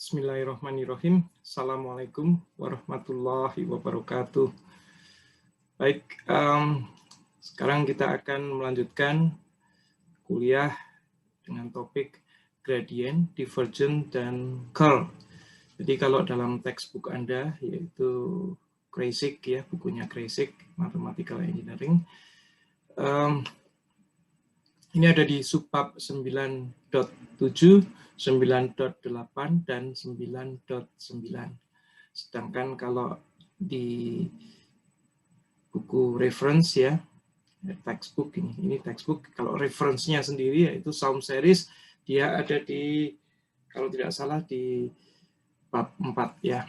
Bismillahirrahmanirrahim. Assalamualaikum warahmatullahi wabarakatuh. Baik, sekarang kita akan melanjutkan kuliah dengan topik gradient, divergent, dan curl. Jadi kalau dalam textbook Anda, yaitu Kreyszig ya, bukunya Kreyszig, Mathematical Engineering, ini ada di subbab 9.7, 9.8, dan 9.9. Sedangkan kalau di buku reference ya, textbook ini textbook, kalau reference-nya sendiri yaitu Sound Series, dia ada di, kalau tidak salah, di bab 4 ya.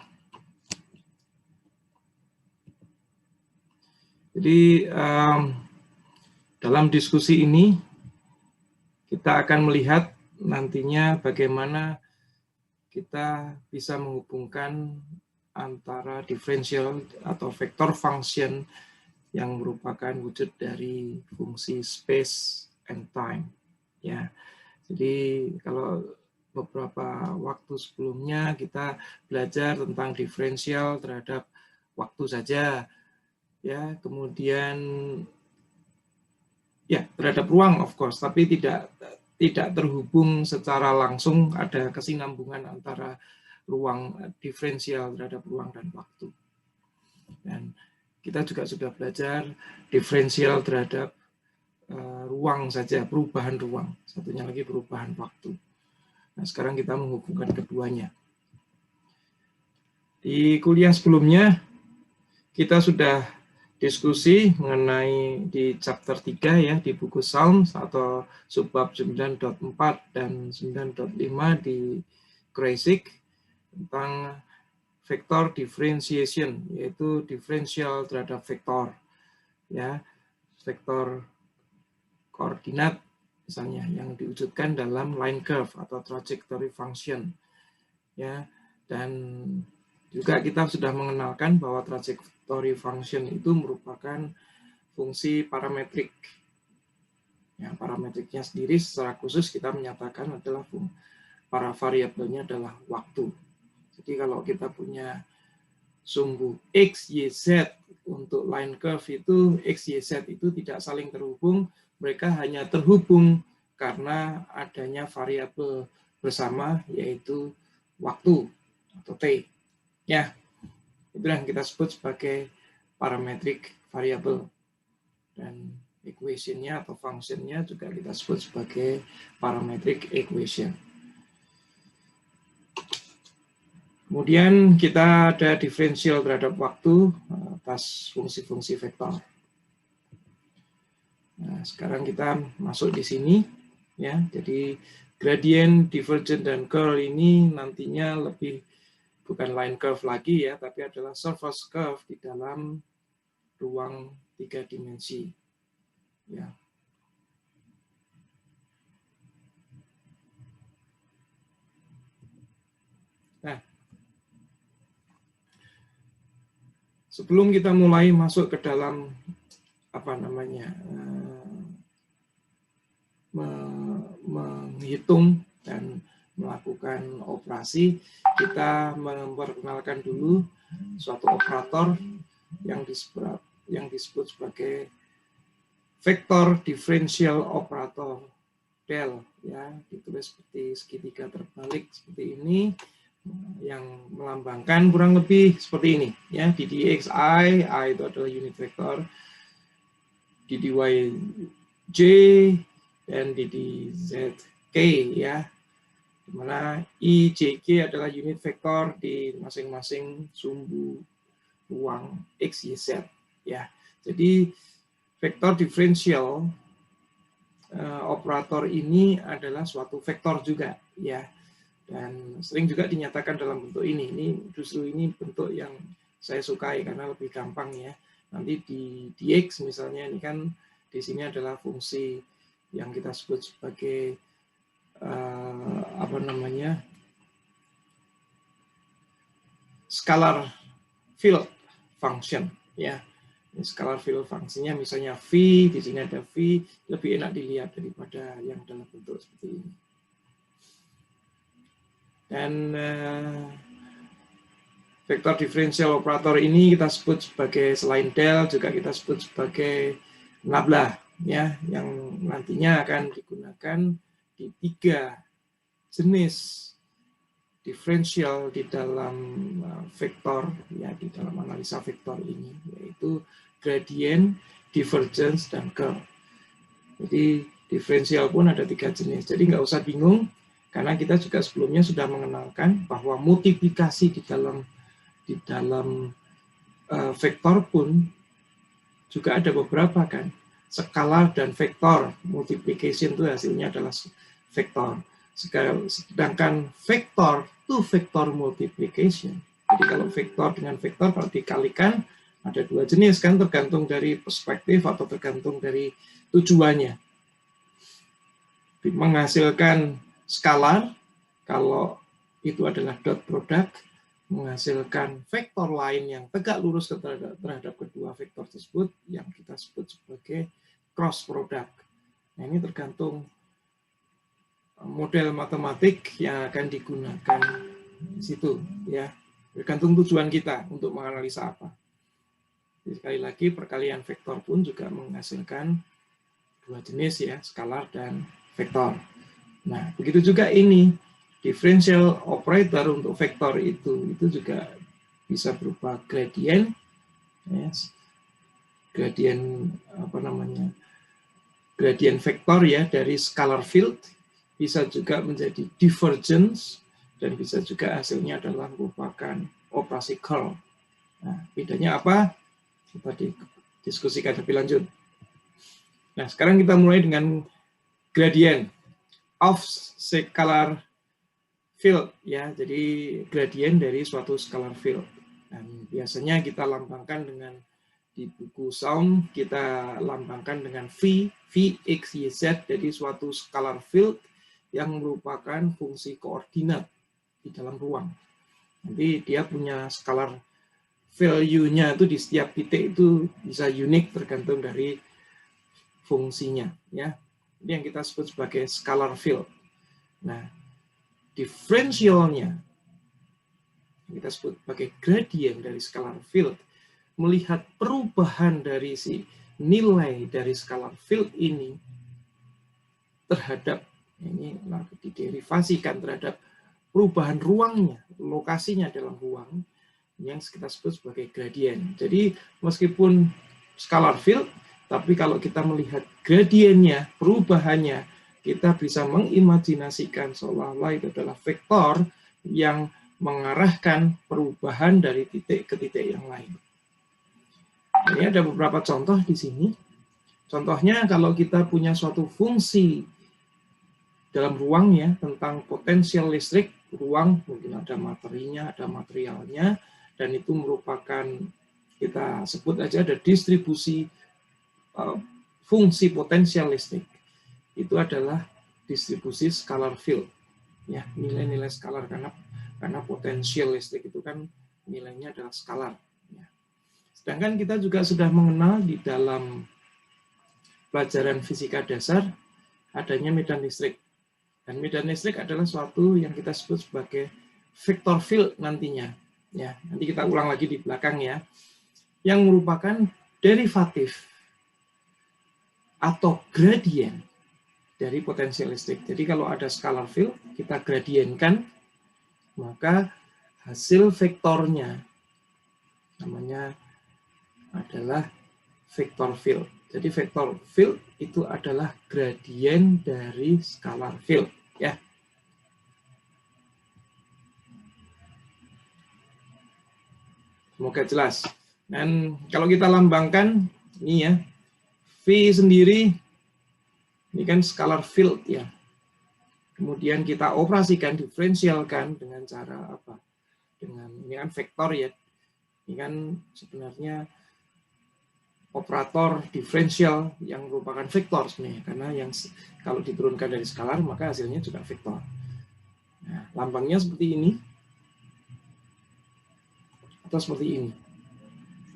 Jadi dalam diskusi ini kita akan melihat nantinya bagaimana kita bisa menghubungkan antara differential atau vector function yang merupakan wujud dari fungsi space and time. Ya, jadi kalau beberapa waktu sebelumnya kita belajar tentang differential terhadap waktu saja, ya, kemudian ya terhadap ruang of course, tapi tidak terhubung secara langsung, ada kesinambungan antara ruang diferensial terhadap ruang dan waktu. Dan kita juga sudah belajar diferensial terhadap ruang saja, perubahan ruang. Satunya lagi perubahan waktu. Nah, sekarang kita menghubungkan keduanya. Di kuliah sebelumnya, kita sudah diskusi mengenai di chapter 3 ya, di buku Psalms atau subbab 9.4 dan 9.5 di Kreyszig tentang vector differentiation, yaitu diferensial terhadap vektor ya, vektor koordinat misalnya yang diwujudkan dalam line curve atau trajectory function ya. Dan juga kita sudah mengenalkan bahwa trajectory function itu merupakan fungsi parametrik. Ya, parametriknya sendiri secara khusus kita menyatakan adalah para variabelnya adalah waktu. Jadi kalau kita punya sumbu X, Y, Z untuk line curve itu, X, Y, Z itu tidak saling terhubung, mereka hanya terhubung karena adanya variabel bersama yaitu waktu atau T. Ya, itu yang kita sebut sebagai parametric variable. Dan equation-nya atau function-nya juga kita sebut sebagai parametric equation. Kemudian kita ada diferensial terhadap waktu atas fungsi-fungsi vektor. Nah, sekarang kita masuk di sini ya. Jadi gradient, divergent, dan curl ini nantinya lebih bukan line curve lagi ya, tapi adalah surface curve di dalam ruang 3 dimensi. Ya. Nah, sebelum kita mulai masuk ke dalam apa namanya menghitung dan melakukan operasi, kita memperkenalkan dulu suatu operator yang disebut sebagai vector differential operator del ya, ditulis seperti segitiga terbalik seperti ini, yang melambangkan kurang lebih seperti ini ya, di dxi, I itu adalah unit vektor, di dy j, dan di dzk ya, dimana I, J, K adalah unit vektor di masing-masing sumbu ruang X, Y, Z ya. Jadi vektor diferensial operator ini adalah suatu vektor juga ya, dan sering juga dinyatakan dalam bentuk ini. Justru ini bentuk yang saya sukai karena lebih gampang ya. Nanti di dx misalnya, ini kan di sini adalah fungsi yang kita sebut sebagai apa namanya, scalar field function ya. Ini scalar field fungsinya misalnya V, di sini ada V, lebih enak dilihat daripada yang dalam bentuk seperti ini. Dan vektor diferensial operator ini kita sebut sebagai, selain del juga kita sebut sebagai nabla, ya, yang nantinya akan digunakan di 3 jenis diferensial di dalam vektor, ya, di dalam analisa vektor ini, yaitu gradient, divergence, dan curl. Jadi diferensial pun ada 3 jenis. Jadi nggak usah bingung, karena kita juga sebelumnya sudah mengenalkan bahwa multiplikasi di dalam vektor pun juga ada beberapa, kan. Skalar dan vektor, multiplication itu hasilnya adalah vektor. Sedangkan vektor itu vektor multiplication. Jadi kalau vektor dengan vektor kalau dikalikan ada 2 jenis, kan, tergantung dari perspektif atau tergantung dari tujuannya. Menghasilkan skalar kalau itu adalah dot product, menghasilkan vektor lain yang tegak lurus terhadap kedua vektor tersebut yang kita sebut sebagai cross product. Nah, ini tergantung model matematik yang akan digunakan di situ, ya. Tergantung tujuan kita untuk menganalisa apa. Jadi, sekali lagi perkalian vektor pun juga menghasilkan 2 jenis, ya, skalar dan vektor. Nah, begitu juga ini. Differential operator untuk vektor itu juga bisa berupa gradient, yes. Gradient gradient vektor, ya, dari scalar field, bisa juga menjadi divergence, dan bisa juga hasilnya adalah merupakan operasi curl. Nah, bedanya apa? Kita diskusikan lebih lanjut. Nah, sekarang kita mulai dengan gradient of scalar field, ya, jadi gradient dari suatu scalar field. Dan biasanya kita lambangkan dengan, di buku Sound kita lambangkan dengan V, X, Y, Z, jadi suatu scalar field yang merupakan fungsi koordinat di dalam ruang. Nanti dia punya scalar value-nya itu di setiap titik itu bisa unik tergantung dari fungsinya, ya. Ini yang kita sebut sebagai scalar field. Nah, diferensialnya kita sebut sebagai gradient dari scalar field, melihat perubahan dari si nilai dari scalar field ini terhadap, ini diderivasikan terhadap perubahan ruangnya, lokasinya dalam ruang, yang kita sebut sebagai gradient. Jadi meskipun scalar field, tapi kalau kita melihat gradiennya, perubahannya, kita bisa mengimajinasikan seolah-olah itu adalah vektor yang mengarahkan perubahan dari titik ke titik yang lain. Ini ada beberapa contoh di sini. Contohnya kalau kita punya suatu fungsi dalam ruang, ya, tentang potensial listrik ruang, mungkin ada materinya, ada materialnya, dan itu merupakan, kita sebut aja ada distribusi fungsi potensial listrik. Itu adalah distribusi scalar field, ya, nilai-nilai skalar, karena potensial listrik itu kan nilainya adalah skalar, ya. Sedangkan kita juga sudah mengenal di dalam pelajaran fisika dasar adanya medan listrik, dan medan listrik adalah suatu yang kita sebut sebagai vector field nantinya, ya. Nanti kita ulang lagi di belakang, ya, yang merupakan derivatif atau gradient dari potensial listrik. Jadi kalau ada scalar field, kita gradientkan, maka hasil vektornya namanya adalah vector field. Jadi vector field itu adalah gradient dari scalar field, ya. Semoga jelas. Dan kalau kita lambangkan ini, ya, V sendiri ini kan scalar field, ya. Kemudian kita operasikan, diferensialkan dengan cara apa? Dengan, ini kan vektor, ya. Ini kan sebenarnya operator diferensial yang merupakan vektor sebenarnya, karena yang kalau diturunkan dari skalar maka hasilnya juga vektor. Nah, lambangnya seperti ini atau seperti ini.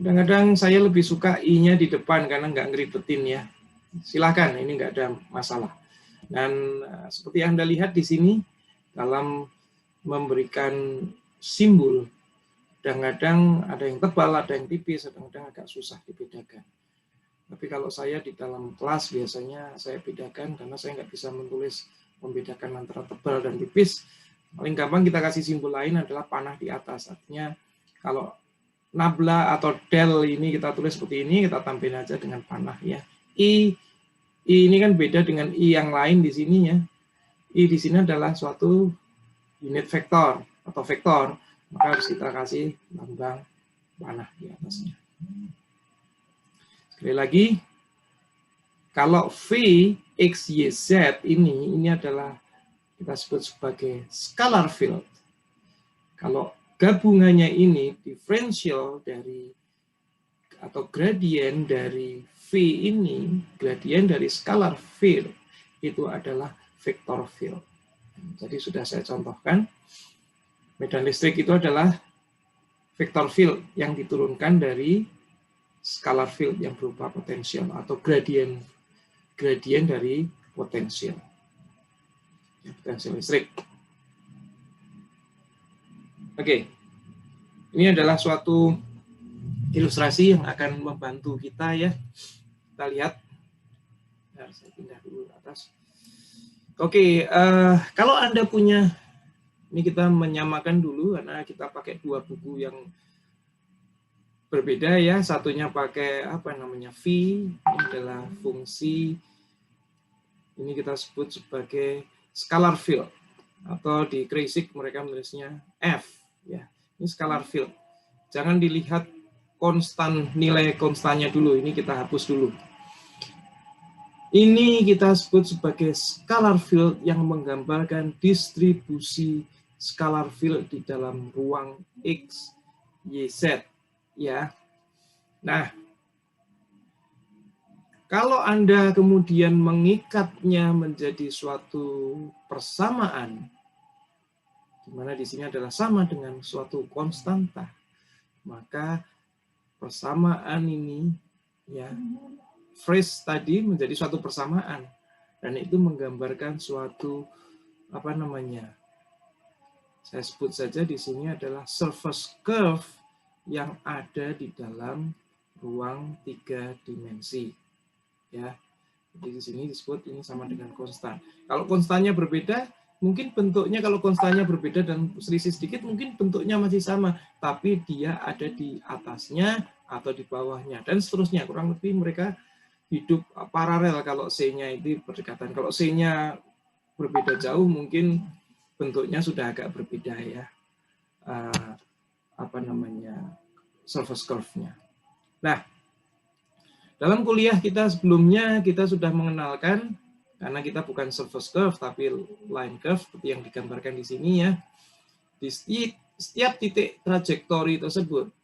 Kadang-kadang saya lebih suka I-nya di depan karena nggak ngeribetin, ya. Silakan, ini nggak ada masalah. Dan seperti Anda lihat di sini, dalam memberikan simbol. Kadang-kadang ada yang tebal, ada yang tipis, kadang-kadang agak susah dibedakan. Tapi kalau saya di dalam kelas biasanya saya bedakan karena saya nggak bisa membedakan antara tebal dan tipis. Paling gampang kita kasih simbol lain adalah panah di atas. Artinya kalau nabla atau del ini kita tulis seperti ini, kita tampilkan aja dengan panah ya. I ini kan beda dengan I yang lain di sini ya. I di sini adalah suatu unit vektor atau vektor, maka harus kita kasih lambang panah di atasnya. Sekali lagi, kalau V, X, Y, Z ini adalah kita sebut sebagai scalar field. Kalau gabungannya ini diferensial dari atau gradien dari V ini, gradien dari scalar field itu adalah vector field. Jadi sudah saya contohkan, medan listrik itu adalah vector field yang diturunkan dari scalar field yang berupa potensial atau gradien dari potensial. Potensial listrik. Oke. Ini adalah suatu ilustrasi yang akan membantu kita ya. Kita lihat. Nah, saya pindah dulu ke atas. Oke, kalau Anda punya, ini kita menyamakan dulu karena kita pakai dua buku yang berbeda ya. Satunya pakai apa namanya V, ini adalah fungsi, ini kita sebut sebagai scalar field atau di Kreisig mereka menulisnya F ya. Ini scalar field. Jangan dilihat konstan, nilai konstannya dulu, ini kita hapus dulu. Ini kita sebut sebagai scalar field yang menggambarkan distribusi scalar field di dalam ruang X, Y, Z ya. Nah, kalau Anda kemudian mengikatnya menjadi suatu persamaan, di mana di sini adalah sama dengan suatu konstanta, maka persamaan ini ya, phrase tadi menjadi suatu persamaan dan itu menggambarkan suatu apa namanya? Saya sebut saja di sini adalah surface curve yang ada di dalam ruang 3 dimensi. Ya. Jadi di sini disebut ini sama dengan konstan. Kalau konstannya berbeda, mungkin bentuknya kalau konstannya berbeda dan selisih sedikit mungkin bentuknya masih sama, tapi dia ada di atasnya atau di bawahnya dan seterusnya. Kurang lebih mereka hidup paralel kalau C-nya itu berdekatan. Kalau C-nya berbeda jauh mungkin bentuknya sudah agak berbeda ya. Apa namanya? Surface curve-nya. Nah, dalam kuliah kita sebelumnya kita sudah mengenalkan, karena kita bukan surface curve tapi line curve seperti yang digambarkan di sini ya. Di setiap titik trajektori tersebut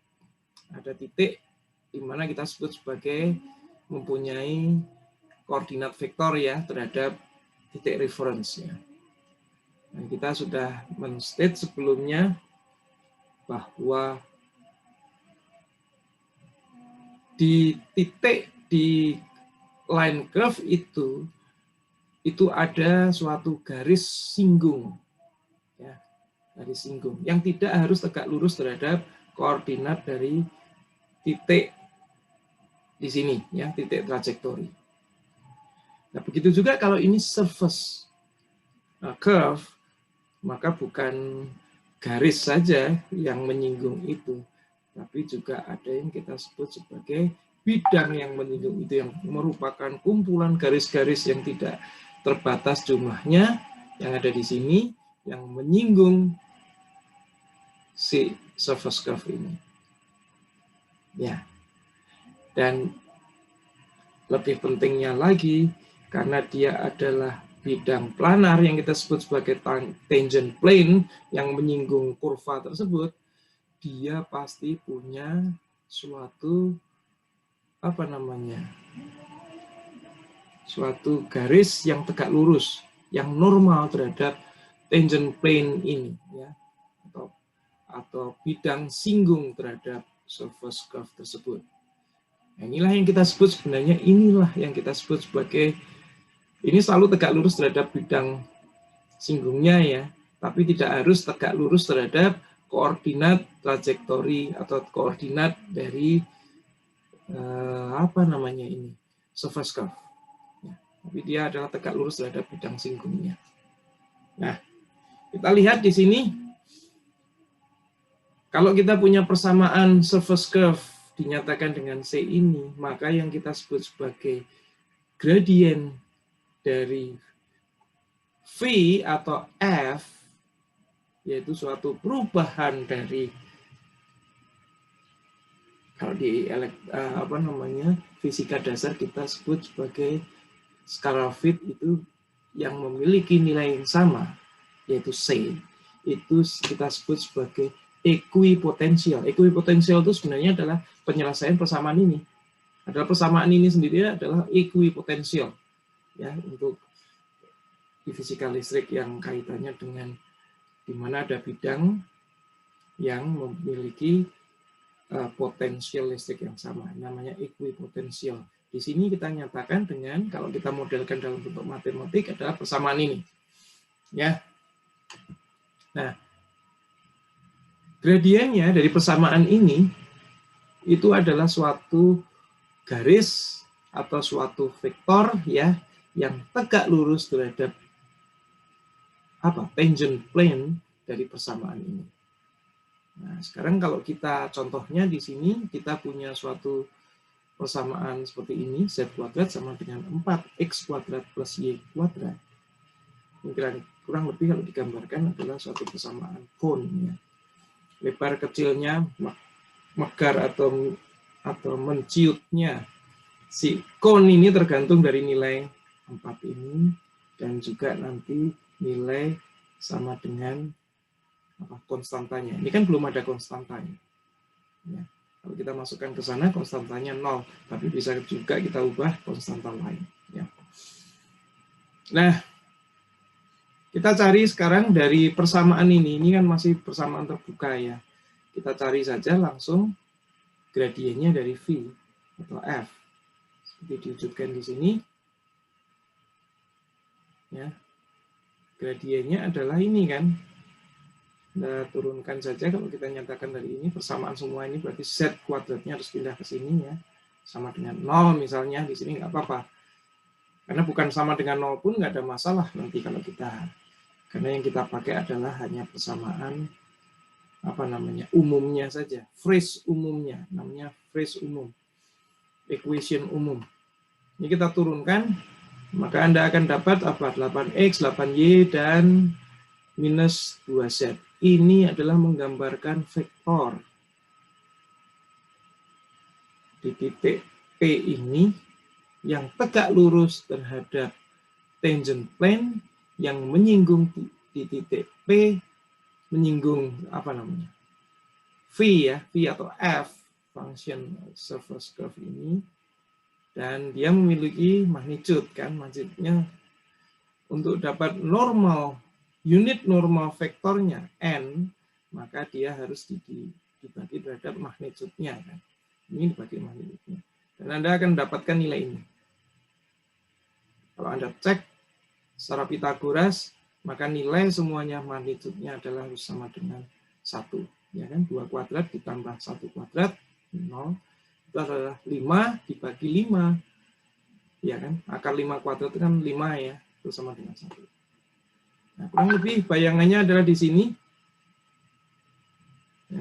ada titik di mana kita sebut sebagai mempunyai koordinat vektor ya terhadap titik reference-nya. Nah, kita sudah men-state sebelumnya bahwa di titik di line curve itu ada suatu garis singgung ya, garis singgung yang tidak harus tegak lurus terhadap koordinat dari titik di sini ya, titik trajektori. Nah, begitu juga kalau ini surface curve, maka bukan garis saja yang menyinggung itu, tapi juga ada yang kita sebut sebagai bidang yang menyinggung itu, yang merupakan kumpulan garis-garis yang tidak terbatas jumlahnya yang ada di sini, yang menyinggung si surface curve ini. Ya. Dan lebih pentingnya lagi, karena dia adalah bidang planar yang kita sebut sebagai tangent plane yang menyinggung kurva tersebut, dia pasti punya suatu apa namanya? Suatu garis yang tegak lurus, yang normal terhadap tangent plane ini ya. Atau bidang singgung terhadap surface curve tersebut. Nah, inilah yang kita sebut sebenarnya, inilah yang kita sebut sebagai, ini selalu tegak lurus terhadap bidang singgungnya ya, tapi tidak harus tegak lurus terhadap koordinat trajektori atau koordinat dari surface curve. Ya, tapi dia adalah tegak lurus terhadap bidang singgungnya. Nah, kita lihat di sini, kalau kita punya persamaan surface curve dinyatakan dengan C ini, maka yang kita sebut sebagai gradient dari V atau F, yaitu suatu perubahan dari, kalau di fisika dasar kita sebut sebagai skala Fitt, itu yang memiliki nilai yang sama, yaitu C, itu kita sebut sebagai ekuipotensial. Ekuipotensial itu sebenarnya adalah penyelesaian persamaan ini. Adalah persamaan ini sendiri adalah ekuipotensial, ya, untuk di fisika listrik yang kaitannya dengan di mana ada bidang yang memiliki potensial listrik yang sama, namanya ekuipotensial. Di sini kita nyatakan dengan, kalau kita modelkan dalam bentuk matematik, adalah persamaan ini, ya. Nah, gradiennya dari persamaan ini itu adalah suatu garis atau suatu vektor, ya, yang tegak lurus terhadap tangent plane dari persamaan ini. Nah, sekarang kalau kita contohnya di sini, kita punya suatu persamaan seperti ini, z kuadrat sama dengan 4x kuadrat plus y kuadrat. Kurang lebih kalau digambarkan adalah suatu persamaan cone, ya. Lebar kecilnya, megar atau menciutnya si cone ini tergantung dari nilai 4 ini, dan juga nanti nilai sama dengan konstantanya. Ini kan belum ada konstantanya, ya. Kalau kita masukkan ke sana, konstantanya 0, tapi bisa juga kita ubah konstanta lain, ya. Nah, kita cari sekarang dari persamaan ini kan masih persamaan terbuka, ya. Kita cari saja langsung gradiennya dari V atau F, seperti diwujudkan di sini, ya. Gradiennya adalah ini kan. Kita turunkan saja, kalau kita nyatakan dari ini, persamaan semua ini berarti z kuadratnya harus pindah ke sini, ya. Sama dengan 0 misalnya, di sini nggak apa-apa. Karena bukan sama dengan 0 pun nggak ada masalah nanti kalau kita, karena yang kita pakai adalah hanya persamaan umumnya saja, phrase umumnya, namanya phrase umum, equation umum. Ini kita turunkan, maka Anda akan dapat 8x, 8y, dan minus 2z. Ini adalah menggambarkan vektor di titik P ini yang tegak lurus terhadap tangent plane yang menyinggung di titik P, menyinggung V, ya, V atau F, function surface curve ini, dan dia memiliki magnitude, kan, maksudnya untuk dapat unit normal vektornya n, maka dia harus dibagi terhadap magnitude-nya, kan. Ini dibagi magnitude-nya. Dan Anda akan mendapatkan nilai ini. Kalau Anda cek secara Pythagoras, maka nilai semuanya magnitude-nya adalah sama dengan 1. Ya kan? 2 kuadrat ditambah 1 kuadrat, 0. Itu adalah 5 dibagi 5. Ya kan? Akar 5 kuadrat itu kan 5, ya. Itu sama dengan 1. Nah, kurang lebih bayangannya adalah di sini. Ya.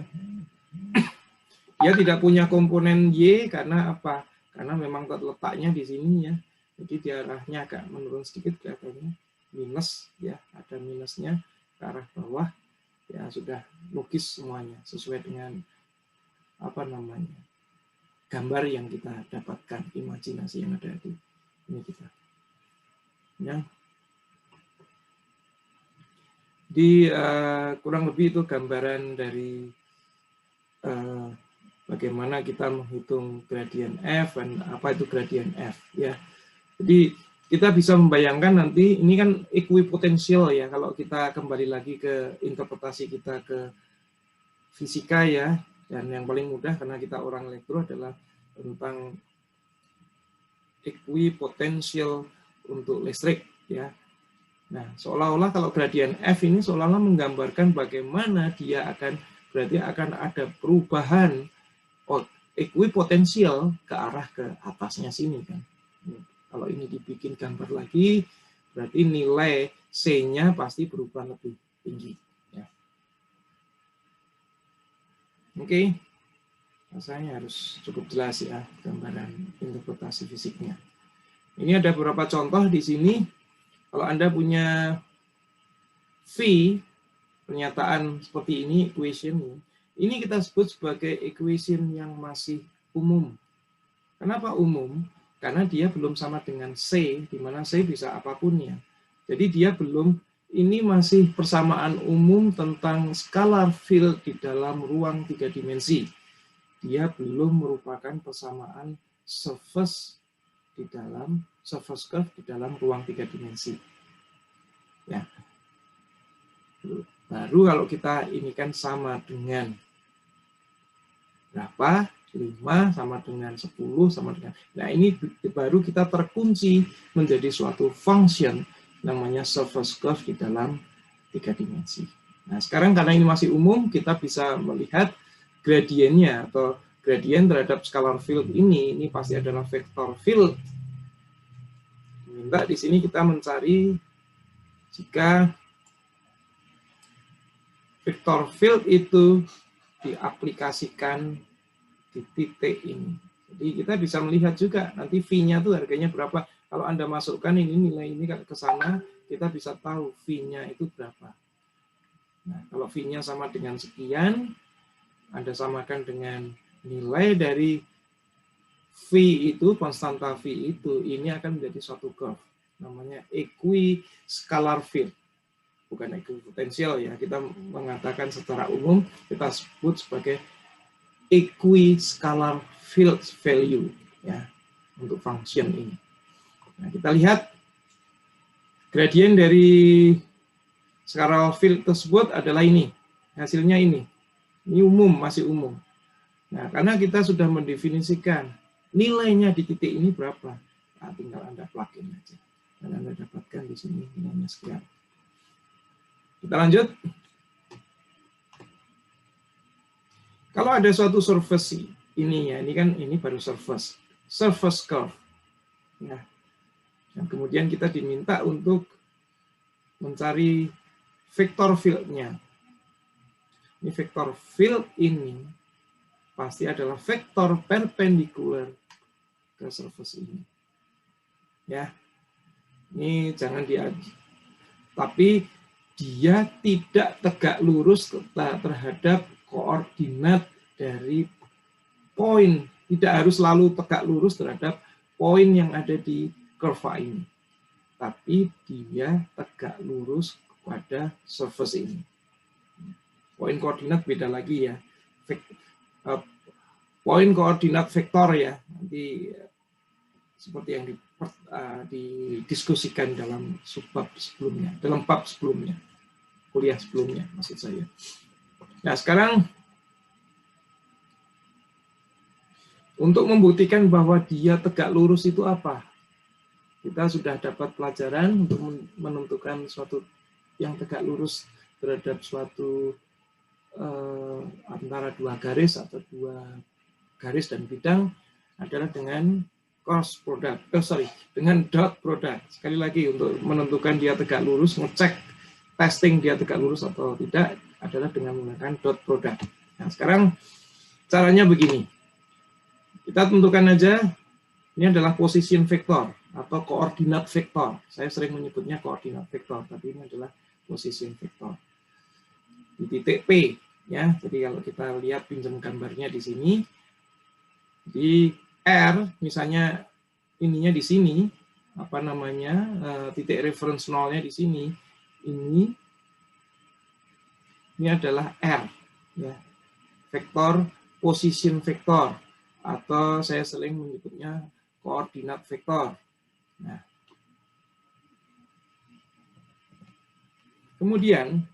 Dia tidak punya komponen Y karena apa? Karena memang letaknya di sini, ya. Jadi di arahnya agak menurun sedikit, kelihatannya minus, ya, ada minusnya ke arah bawah. Ya, sudah logis semuanya sesuai dengan gambar yang kita dapatkan, imajinasi yang ada di ini kita. Ya. Di kurang lebih itu gambaran dari bagaimana kita menghitung gradien F dan apa itu gradien F, ya. Jadi kita bisa membayangkan nanti ini kan ekuipotensial, ya, kalau kita kembali lagi ke interpretasi kita ke fisika, ya, dan yang paling mudah karena kita orang elektro adalah tentang ekuipotensial untuk listrik, ya. Nah, seolah-olah kalau gradien F ini seolah-olah menggambarkan bagaimana dia berarti akan ada perubahan ekuipotensial ke arah ke atasnya sini kan. Kalau ini dibikin gambar lagi, berarti nilai C-nya pasti berubah lebih tinggi. Ya. Oke, rasanya harus cukup jelas ya gambaran interpretasi fisiknya. Ini ada beberapa contoh di sini. Kalau Anda punya V, pernyataan seperti ini, equation ini kita sebut sebagai equation yang masih umum. Kenapa umum? Karena dia belum sama dengan C, di mana C bisa apapun ya. Jadi dia belum, ini masih persamaan umum tentang scalar field di dalam ruang 3 dimensi. Dia belum merupakan persamaan surface curve di dalam ruang 3 dimensi. Ya. Baru kalau kita ini kan sama dengan berapa? 5 sama dengan 10 sama dengan. Nah, ini baru kita terkunci menjadi suatu function namanya surface curve di dalam 3 dimensi. Nah, sekarang karena ini masih umum, kita bisa melihat gradiennya atau gradien terhadap scalar field ini pasti adalah vector field. Minta di sini kita mencari jika vector field itu diaplikasikan di titik ini. Jadi kita bisa melihat juga nanti V-nya itu harganya berapa. Kalau Anda masukkan ini nilai ini ke sana, kita bisa tahu V-nya itu berapa. Nah, kalau V-nya sama dengan sekian, Anda samakan dengan nilai dari V itu, konstanta V itu, ini akan menjadi suatu curve. Namanya equi-scalar field. Bukan equipotensial ya, kita mengatakan secara umum, kita sebut sebagai equi-scalar field value ya untuk function ini. Nah, kita lihat gradien dari scalar field tersebut adalah ini. Hasilnya ini. Ini umum, masih umum. Nah, karena kita sudah mendefinisikan nilainya di titik ini berapa. Nah, tinggal Anda plug-in aja. Dan Anda dapatkan di sini nilainya sekian. Kita lanjut. Kalau ada suatu surface ini ya, ini baru surface curve. Ya. Dan kemudian kita diminta untuk mencari vector field-nya. Ini vector field ini pasti adalah vektor perpendikular ke surface ini. Ya. Ini jangan tapi dia tidak tegak lurus terhadap koordinat dari poin, tidak harus selalu tegak lurus terhadap poin yang ada di kurva ini, tapi dia tegak lurus pada surface ini. Poin koordinat beda lagi ya, poin koordinat vektor ya, nanti seperti yang didiskusikan dalam subbab sebelumnya, dalam bab sebelumnya, kuliah sebelumnya maksud saya. Nah, sekarang untuk membuktikan bahwa dia tegak lurus itu apa? Kita sudah dapat pelajaran untuk menentukan suatu yang tegak lurus terhadap suatu antara dua garis atau dua garis dan bidang adalah dengan cross product, dengan dot product. Sekali lagi untuk menentukan dia tegak lurus, ngecek testing dia tegak lurus atau tidak adalah dengan menggunakan dot product. Nah, sekarang caranya begini. Kita tentukan aja, ini adalah position vector atau koordinat vektor. Saya sering menyebutnya koordinat vektor, tapi ini adalah position vector. Di titik P, ya. Jadi kalau kita lihat pinjam gambarnya di sini, di R, misalnya ininya di sini, apa namanya, titik reference nolnya di sini, ini adalah R, ya, vektor position vektor, atau saya sering menyebutnya koordinat vektor. Nah, kemudian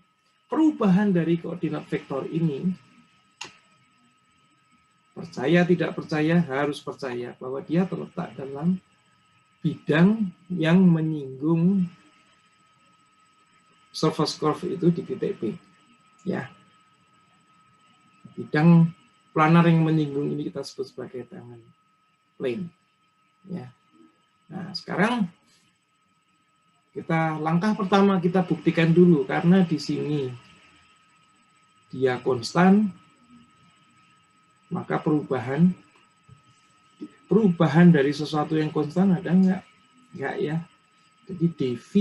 perubahan dari koordinat vektor ini, percaya tidak percaya, harus percaya bahwa dia terletak dalam bidang yang menyinggung surface curve itu di titik P. Ya. Bidang planar yang menyinggung ini kita sebut sebagai tangent plane. Ya. Nah, sekarang langkah pertama kita buktikan dulu, karena di sini dia konstan, maka perubahan dari sesuatu yang konstan ada enggak? Enggak ya. Jadi dV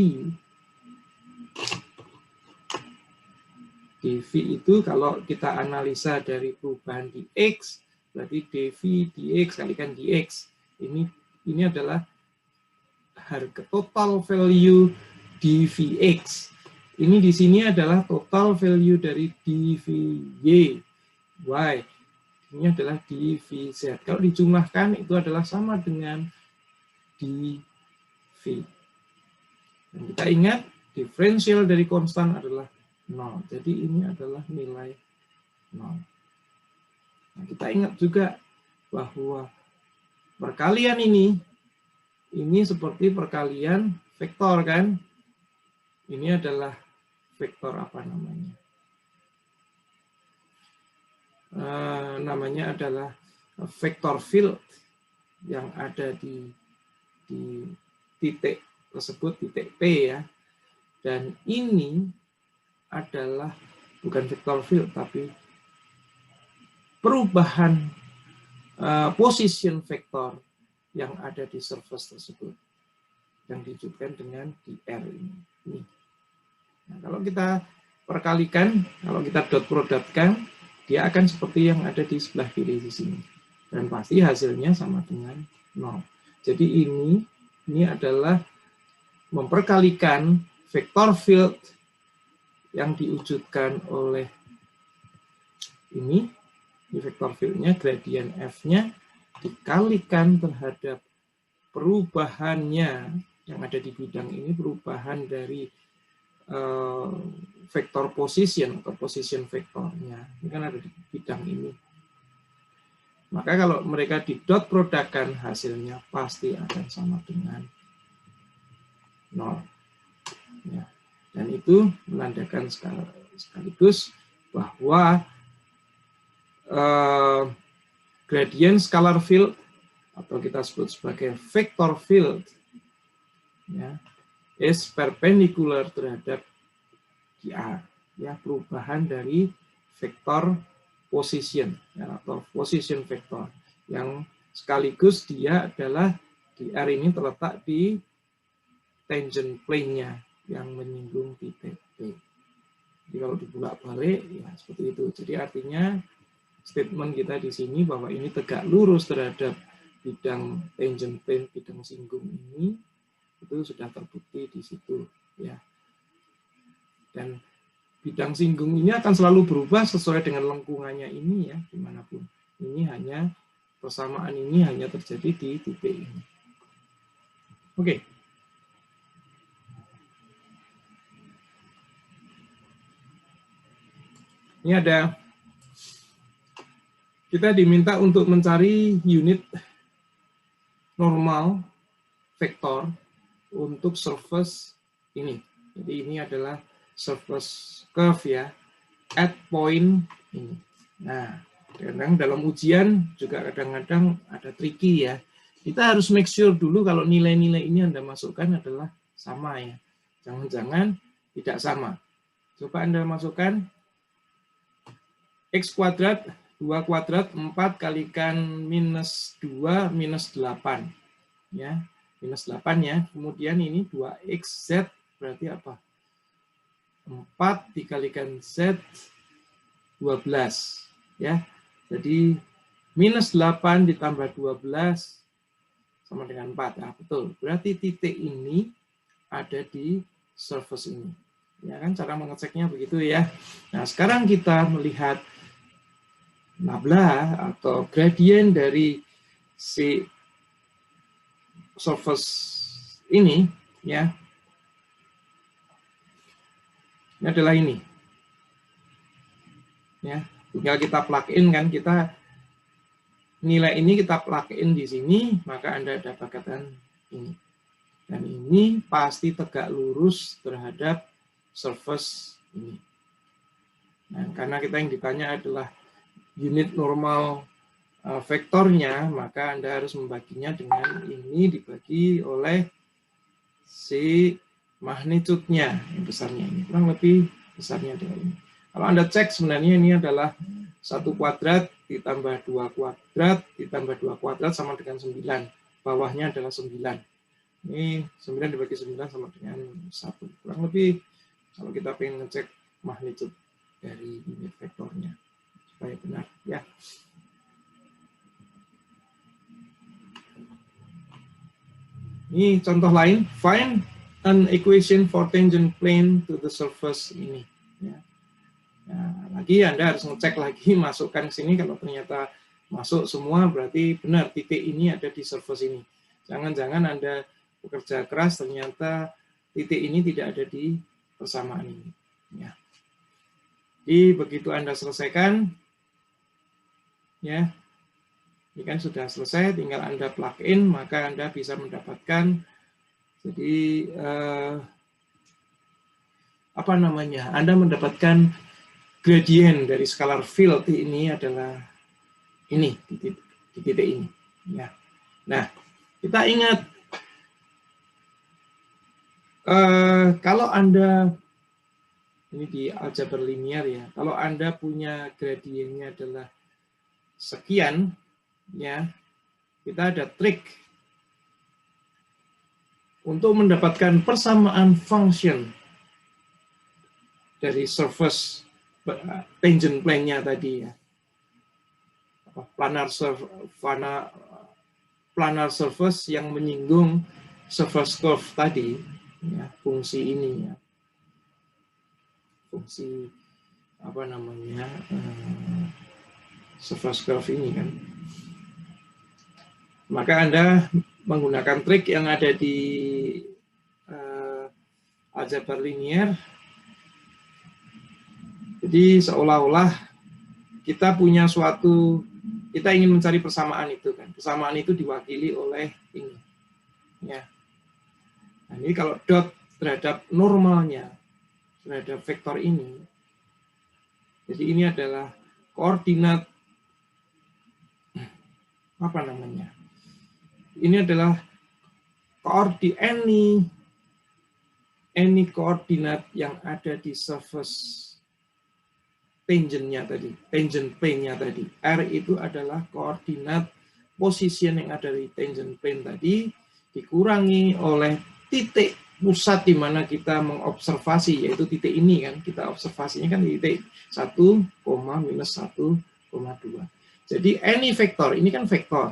itu kalau kita analisa dari perubahan di X, berarti dV dx kalikan dx. Ini adalah harga total value dvx. Ini di sini adalah total value dari dvy. Ini adalah dvz. Kalau dijumlahkan itu adalah sama dengan dv. Dan kita ingat diferensial dari konstan adalah 0. Jadi ini adalah nilai 0. Nah, kita ingat juga bahwa perkalian ini seperti perkalian vektor kan? Ini adalah vektor apa namanya? Namanya adalah vektor field yang ada di titik tersebut, titik P ya. Dan ini adalah bukan vektor field tapi perubahan position vektor yang ada di surface tersebut yang ditunjukkan dengan dr ini. Nah, kalau kita perkalikan, kalau kita dot product-kan, dia akan seperti yang ada di sebelah kiri di sini. Dan pasti hasilnya sama dengan 0. Jadi ini adalah memperkalikan vektor field yang diwujudkan oleh ini vektor field-nya, gradien F-nya dikalikan terhadap perubahannya yang ada di bidang ini, perubahan dari vektor position atau position vektornya. Ini kan ada di bidang ini. Maka kalau mereka di dot product-kan, hasilnya pasti akan sama dengan 0. Ya. Dan itu menandakan sekaligus bahwa gradient scalar field atau kita sebut sebagai vector field ya, is perpendicular terhadap dr, ya, perubahan dari vektor position ya, atau position vector yang sekaligus dia adalah dr ini terletak di tangent plane-nya yang menyinggung titik P. Jadi kalau dibulak-balik ya seperti itu. Jadi artinya statement kita di sini bahwa ini tegak lurus terhadap bidang tangent plane, bidang singgung ini, itu sudah terbukti di situ ya. Dan bidang singgung ini akan selalu berubah sesuai dengan lengkungannya ini ya, dimanapun. Ini hanya persamaan ini hanya terjadi di titik ini. Oke. Ini ada, kita diminta untuk mencari unit normal vektor untuk surface ini. Jadi ini adalah surface curve ya, at point ini. Nah, kadang dalam ujian juga kadang-kadang ada tricky ya. Kita harus make sure dulu kalau nilai-nilai ini Anda masukkan adalah sama ya. Jangan-jangan tidak sama. Coba Anda masukkan X kuadrat, 2 kuadrat, 4 kalikan minus 2, minus 8. Ya, minus 8 ya. Kemudian ini 2xz berarti apa? 4 dikalikan z, 12. Ya, jadi minus 8 ditambah 12 sama dengan 4. Nah, betul. Berarti titik ini ada di surface ini. Ya kan, cara mengeceknya begitu ya. Nah, sekarang kita melihat nabla atau gradien dari si surface ini ya. Ini adalah ini. Ya, tinggal kita plug in kan, kita nilai ini kita plug in di sini, maka Anda dapatkan ini. Dan ini pasti tegak lurus terhadap surface ini. Nah, karena kita yang ditanya adalah unit normal vektornya, maka Anda harus membaginya dengan ini dibagi oleh si magnitude-nya yang besarnya ini. Kurang lebih besarnya dengan ini. Kalau Anda cek sebenarnya ini adalah 1 kuadrat ditambah 2 kuadrat ditambah 2 kuadrat sama dengan 9. Bawahnya adalah 9. Ini 9 dibagi 9 sama dengan 1. Kurang lebih kalau kita pengen ngecek magnitude dari unit vektornya supaya benar ya. Ini contoh lain, find an equation for tangent plane to the surface ini. Ya. Nah, lagi Anda harus ngecek lagi, masukkan ke sini. Kalau ternyata masuk semua, berarti benar titik ini ada di surface ini. Jangan-jangan Anda bekerja keras, ternyata titik ini tidak ada di persamaan ini. Ya. Jadi begitu Anda selesaikan, ya, ini kan sudah selesai, tinggal Anda plug in, maka Anda bisa mendapatkan, jadi apa namanya? Anda mendapatkan gradient dari scalar field ini adalah ini di titik ini. Ya. Nah, kita ingat kalau Anda ini di aljabar linear ya, kalau Anda punya gradiennya adalah sekian, ya, kita ada trik untuk mendapatkan persamaan function dari surface tangent plane-nya tadi ya, planar surface yang menyinggung surface curve tadi, ya, fungsi ini ya, fungsi apa namanya surface curve ini kan. Maka Anda menggunakan trik yang ada di aljabar linear. Jadi seolah-olah kita punya suatu, kita ingin mencari persamaan itu kan. Persamaan itu diwakili oleh ini. Ya. Nah, ini kalau dot terhadap normalnya terhadap vektor ini. Jadi ini adalah koordinat apa namanya? Ini adalah any koordinat yang ada di surface tangent-nya tadi, tangent plane-nya tadi. R itu adalah koordinat position yang ada di tangent plane tadi, dikurangi oleh titik pusat di mana kita mengobservasi, yaitu titik ini kan, kita observasinya kan di titik 1, minus 1, 2. Jadi any vektor, ini kan vektor.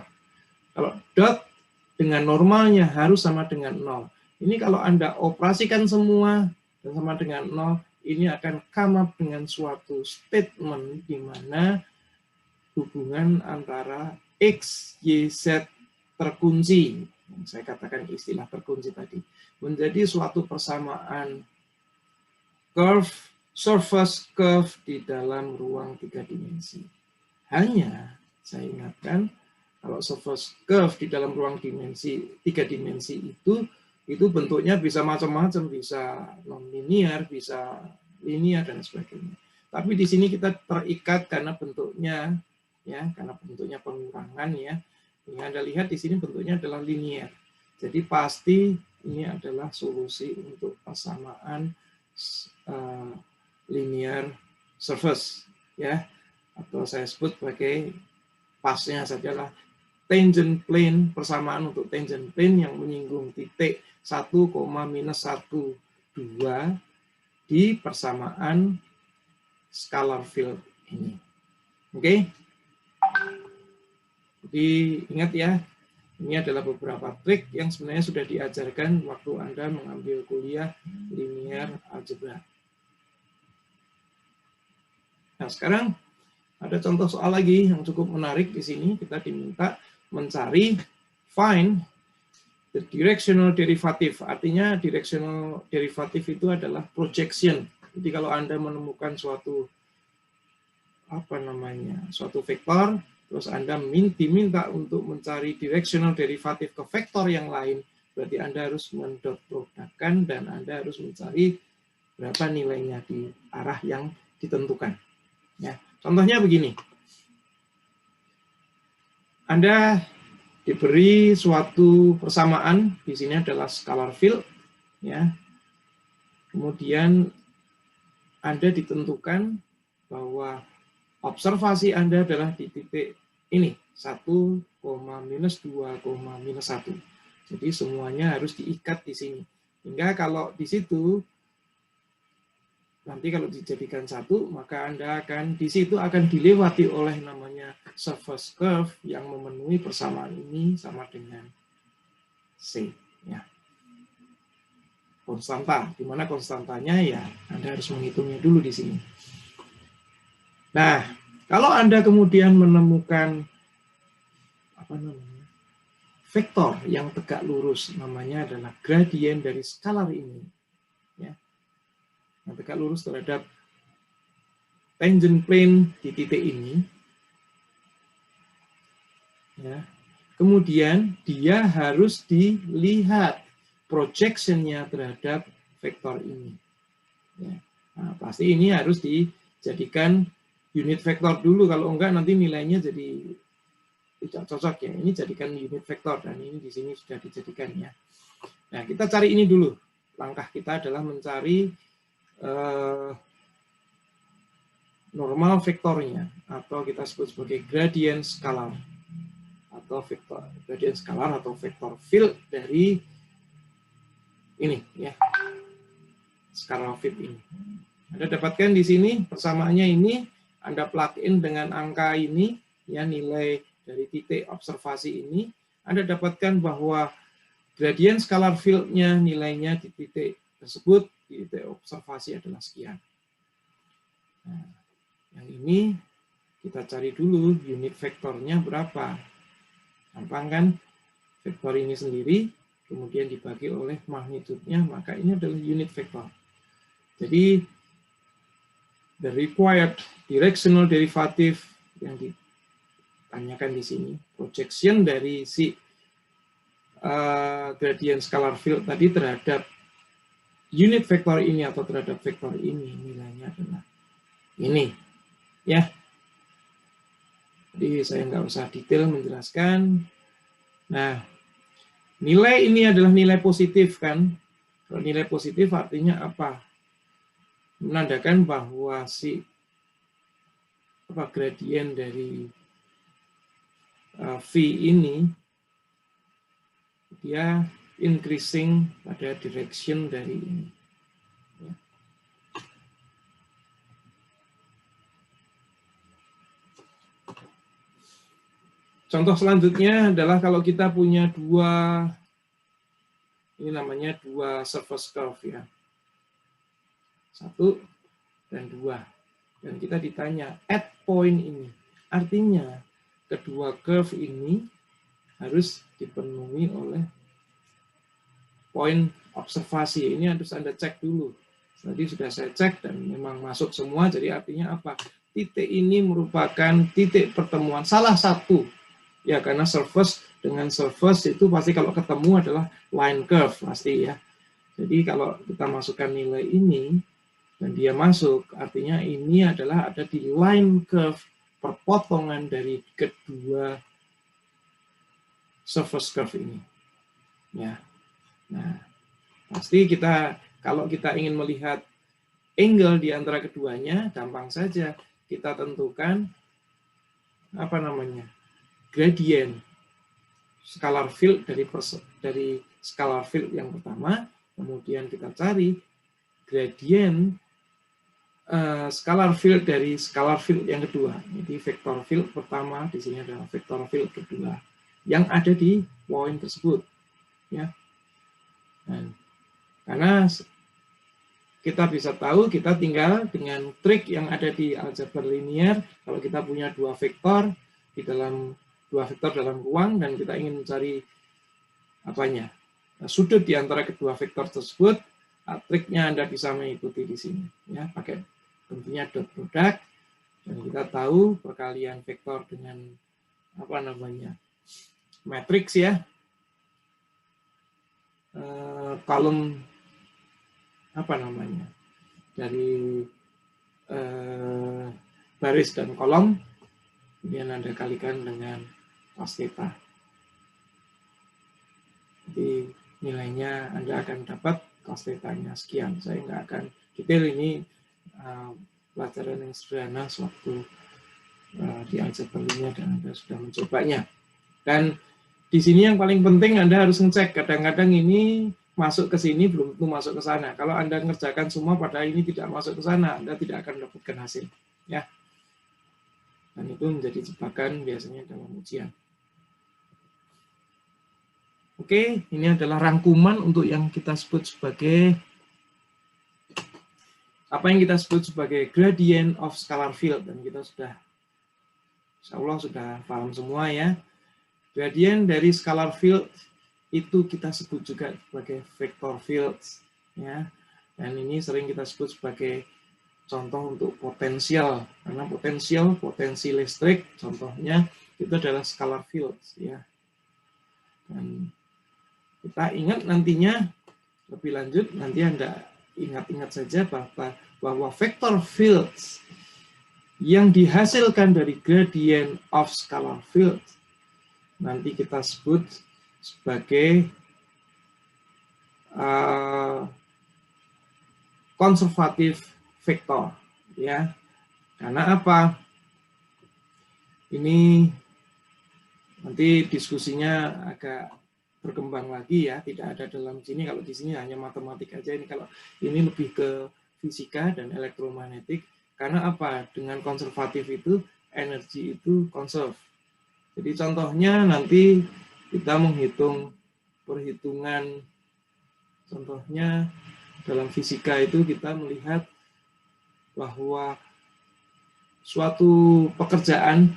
Kalau dot dengan normalnya harus sama dengan 0. Ini kalau Anda operasikan semua dan sama dengan 0, ini akan come up dengan suatu statement di mana hubungan antara X, Y, Z terkunci. Saya katakan istilah terkunci tadi. Menjadi suatu persamaan curve, surface curve di dalam ruang 3 dimensi. Hanya, saya ingatkan, kalau surface curve di dalam ruang 3 dimensi itu bentuknya bisa macam-macam, bisa non-linear, bisa linear, dan sebagainya. Tapi di sini kita terikat karena bentuknya, ya, karena bentuknya pengurangan, ya. Yang Anda lihat di sini bentuknya adalah linear. Jadi pasti ini adalah solusi untuk persamaan linear surface, ya, atau saya sebut sebagai pasnya sajalah tangent plane, persamaan untuk tangent plane yang menyinggung titik 1, minus 1, 2 di persamaan scalar field ini. Oke? Jadi ingat ya, ini adalah beberapa trik yang sebenarnya sudah diajarkan waktu Anda mengambil kuliah linear algebra. Nah, sekarang ada contoh soal lagi yang cukup menarik di sini. Kita diminta mencari find the directional derivative. Artinya directional derivative itu adalah projection. Jadi kalau Anda menemukan suatu suatu vektor, terus Anda diminta untuk mencari directional derivative ke vektor yang lain, berarti Anda harus mendot produkkan dan Anda harus mencari berapa nilainya di arah yang ditentukan. Ya, contohnya begini. Anda diberi suatu persamaan, di sini adalah scalar field, ya. Kemudian Anda ditentukan bahwa observasi Anda adalah di titik ini, 1, minus 2, minus 1. Jadi semuanya harus diikat di sini. Hingga kalau di situ, nanti kalau dijadikan 1, maka Anda akan, di situ akan dilewati oleh namanya surface curve yang memenuhi persamaan ini sama dengan C. Ya. Konstanta, di mana konstantanya ya Anda harus menghitungnya dulu di sini. Nah, kalau Anda kemudian menemukan vektor yang tegak lurus, namanya adalah gradien dari skalar ini, ya, yang tegak lurus terhadap tangent plane di titik ini, ya. Kemudian dia harus dilihat projection-nya terhadap vektor ini. Ya. Nah, pasti ini harus dijadikan unit vektor dulu, kalau enggak nanti nilainya jadi tidak cocok ya. Ini jadikan unit vektor dan ini di sini sudah dijadikan ya. Nah, kita cari ini dulu. Langkah kita adalah mencari normal vektornya atau kita sebut sebagai gradient skalar atau vektor gradient skalar atau vektor field dari ini ya. Scalar field ini. Anda dapatkan di sini persamaannya ini, Anda plug in dengan angka ini ya, nilai dari titik observasi ini, Anda dapatkan bahwa gradient scalar field-nya nilainya di titik tersebut, di titik observasi adalah sekian. Nah, yang ini kita cari dulu unit vektornya berapa. Gampang kan? Vektor ini sendiri, kemudian dibagi oleh magnitudenya, maka ini adalah unit vektor. Jadi, the required directional derivative yang ditanyakan di sini, projection dari si gradient scalar field tadi terhadap unit vektor ini atau terhadap vektor ini, nilainya adalah ini. Ya, jadi saya nggak usah detail menjelaskan. Nah, nilai ini adalah nilai positif kan? Kalau nilai positif artinya apa? Menandakan bahwa si gradien dari V ini dia increasing pada direction dari ini. Ya. Contoh selanjutnya adalah kalau kita punya ini namanya dua surface curve ya. 1 dan 2. Dan kita ditanya at point ini. Artinya kedua curve ini harus dipenuhi oleh poin observasi. Ini harus Anda cek dulu. Tadi sudah saya cek dan memang masuk semua, jadi artinya apa? Titik ini merupakan titik pertemuan salah satu. Ya, karena surface dengan surface itu pasti kalau ketemu adalah line curve pasti ya. Jadi kalau kita masukkan nilai ini dan dia masuk, artinya ini adalah ada di line curve perpotongan dari kedua surface curve ini. Ya. Nah, pasti kita kalau kita ingin melihat angle di antara keduanya, gampang saja kita tentukan apa namanya? Gradient scalar field dari scalar field yang pertama, kemudian kita cari gradient scalar field dari scalar field yang kedua. Jadi vektor field pertama di sini adalah vektor field kedua yang ada di poin tersebut. Ya. Dan karena kita bisa tahu, kita tinggal dengan trik yang ada di aljabar linear. Kalau kita punya dua vektor dalam ruang dan kita ingin mencari sudut di antara kedua vektor tersebut, triknya Anda bisa mengikuti di sini. Ya, pakai tentunya dot product dan kita tahu perkalian vektor dengan matriks ya. Kolom dari baris dan kolom, kemudian Anda kalikan dengan cos theta. Jadi nilainya Anda akan dapat cos theta-nya sekian. Saya nggak akan detail, ini pelajaran yang sederhana sewaktu di aljabarnya dan Anda sudah mencobanya. Dan di sini yang paling penting Anda harus ngecek, kadang-kadang ini masuk ke sini belum tentu masuk ke sana. Kalau Anda ngerjakan semua pada ini tidak masuk ke sana, Anda tidak akan mendapatkan hasil. Ya. Dan itu menjadi jebakan biasanya dalam ujian. Oke, ini adalah rangkuman untuk yang kita sebut sebagai gradient of scalar field, dan kita sudah, insya Allah sudah paham semua ya. Gradient dari scalar field itu kita sebut juga sebagai vector fields, ya. Dan ini sering kita sebut sebagai contoh untuk potensial, karena potensi listrik, contohnya itu adalah scalar fields, ya. Dan kita ingat nantinya lebih lanjut, nanti Anda ingat-ingat saja bahwa vector fields yang dihasilkan dari gradient of scalar field nanti kita sebut sebagai konservatif vektor, ya. Karena apa? Ini nanti diskusinya agak berkembang lagi ya, tidak ada dalam sini. Kalau di sini hanya matematik aja, ini kalau ini lebih ke fisika dan elektromagnetik. Karena apa? Dengan konservatif itu energi itu conserve. Jadi contohnya nanti kita menghitung perhitungan, contohnya dalam fisika itu kita melihat bahwa suatu pekerjaan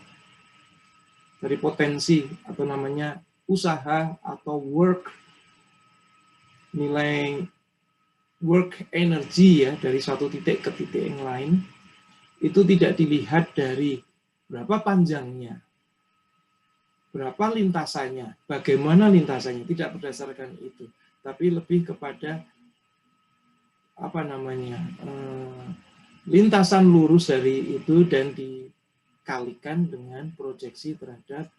dari potensi atau namanya usaha atau work, nilai work energy ya dari suatu titik ke titik yang lain, itu tidak dilihat dari berapa panjangnya, berapa lintasannya, bagaimana lintasannya, tidak berdasarkan itu, tapi lebih kepada lintasan lurus dari itu dan dikalikan dengan proyeksi terhadap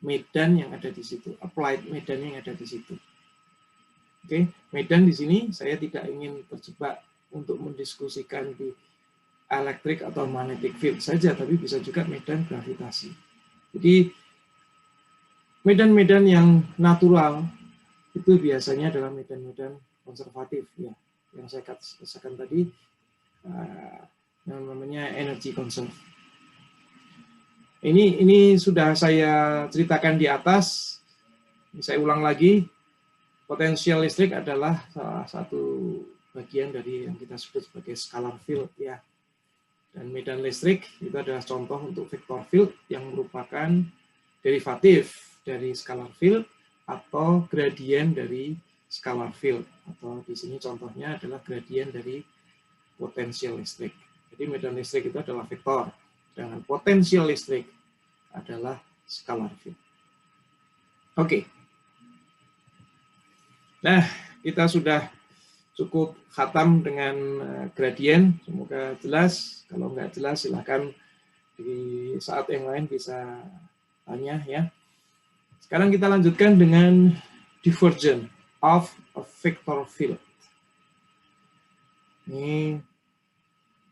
medan yang ada di situ, applied medan yang ada di situ. Oke, medan di sini saya tidak ingin terjebak untuk mendiskusikan di elektrik atau magnetic field saja, tapi bisa juga medan gravitasi. Jadi medan-medan yang natural itu biasanya adalah medan-medan konservatif ya, yang saya katakan tadi, yang namanya energy conserve. Ini sudah saya ceritakan di atas. Saya ulang lagi, potensial listrik adalah salah satu bagian dari yang kita sebut sebagai scalar field ya. Dan medan listrik itu adalah contoh untuk vector field yang merupakan derivatif dari scalar field atau gradient dari scalar field, atau di sini contohnya adalah gradient dari potensial listrik. Jadi medan listrik itu adalah vektor, dengan potensial listrik adalah scalar field. Oke. Nah, kita sudah cukup khatam dengan gradient, semoga jelas. Kalau nggak jelas silahkan di saat yang lain bisa tanya ya. Sekarang kita lanjutkan dengan divergence of a vector field. Ini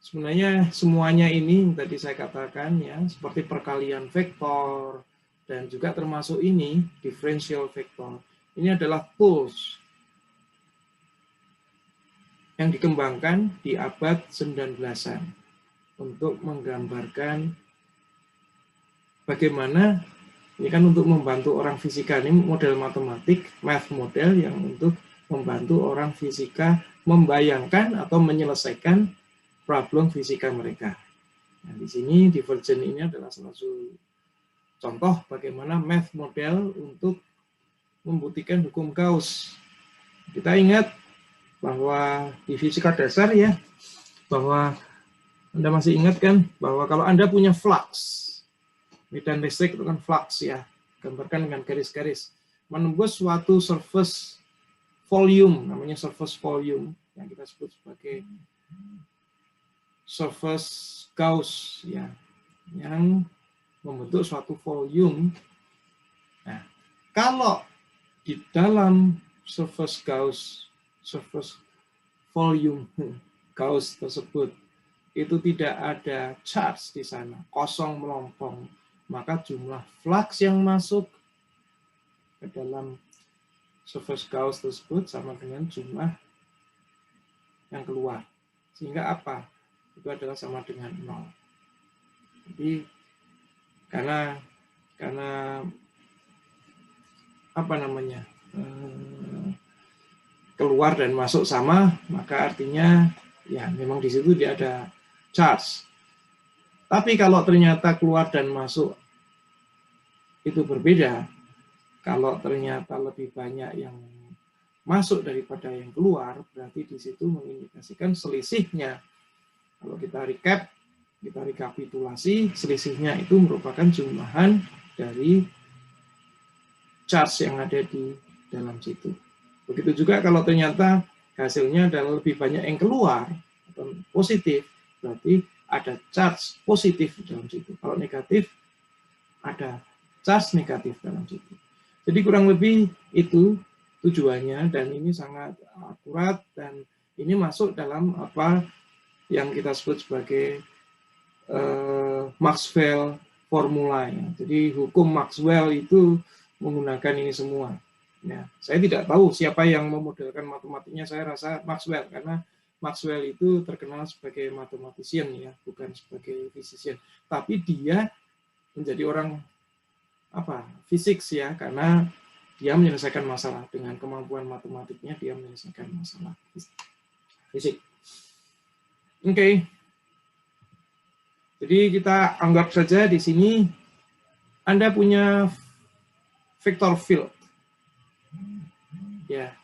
sebenarnya semuanya ini tadi saya katakan ya, seperti perkalian vektor dan juga termasuk ini differential vektor. Ini adalah tools yang dikembangkan di abad 19-an untuk menggambarkan bagaimana, ini kan untuk membantu orang fisika, ini model matematik, math model yang untuk membantu orang fisika membayangkan atau menyelesaikan problem fisika mereka. Nah, di sini divergence ini adalah salah satu contoh bagaimana math model untuk membuktikan hukum Gauss. Kita ingat bahwa di fisika dasar ya, bahwa Anda masih ingat kan, bahwa kalau Anda punya flux, medan listrik itu kan flux ya, gambarkan dengan garis-garis, menembus suatu surface volume, namanya surface volume, yang kita sebut sebagai surface Gauss, ya, yang membentuk suatu volume. Nah, kalau di dalam surface Gauss, surface volume Gauss tersebut itu tidak ada charge di sana, kosong melompong, maka jumlah flux yang masuk ke dalam surface Gauss tersebut sama dengan jumlah yang keluar. Sehingga apa? Itu adalah sama dengan 0. Jadi karena apa namanya, keluar dan masuk sama, maka artinya ya memang di situ dia ada charge. Tapi kalau ternyata keluar dan masuk itu berbeda, kalau ternyata lebih banyak yang masuk daripada yang keluar, berarti di situ mengindikasikan selisihnya. Kalau kita rekapitulasi, selisihnya itu merupakan jumlahan dari charge yang ada di dalam situ. Begitu juga kalau ternyata hasilnya adalah lebih banyak yang keluar atau positif, berarti ada charge positif di dalam situ. Kalau negatif, ada charge negatif dalam situ. Jadi kurang lebih itu tujuannya, dan ini sangat akurat, dan ini masuk dalam apa yang kita sebut sebagai Maxwell formula. Ya. Jadi hukum Maxwell itu menggunakan ini semua. Ya, saya tidak tahu siapa yang memodelkan matematiknya, saya rasa Maxwell, karena Maxwell itu terkenal sebagai mathematician, ya, bukan sebagai physician. Tapi dia menjadi orang fisik, ya, karena dia menyelesaikan masalah dengan kemampuan matematiknya, dia menyelesaikan masalah fisik. Oke. Jadi kita anggap saja di sini Anda punya vector field, ya,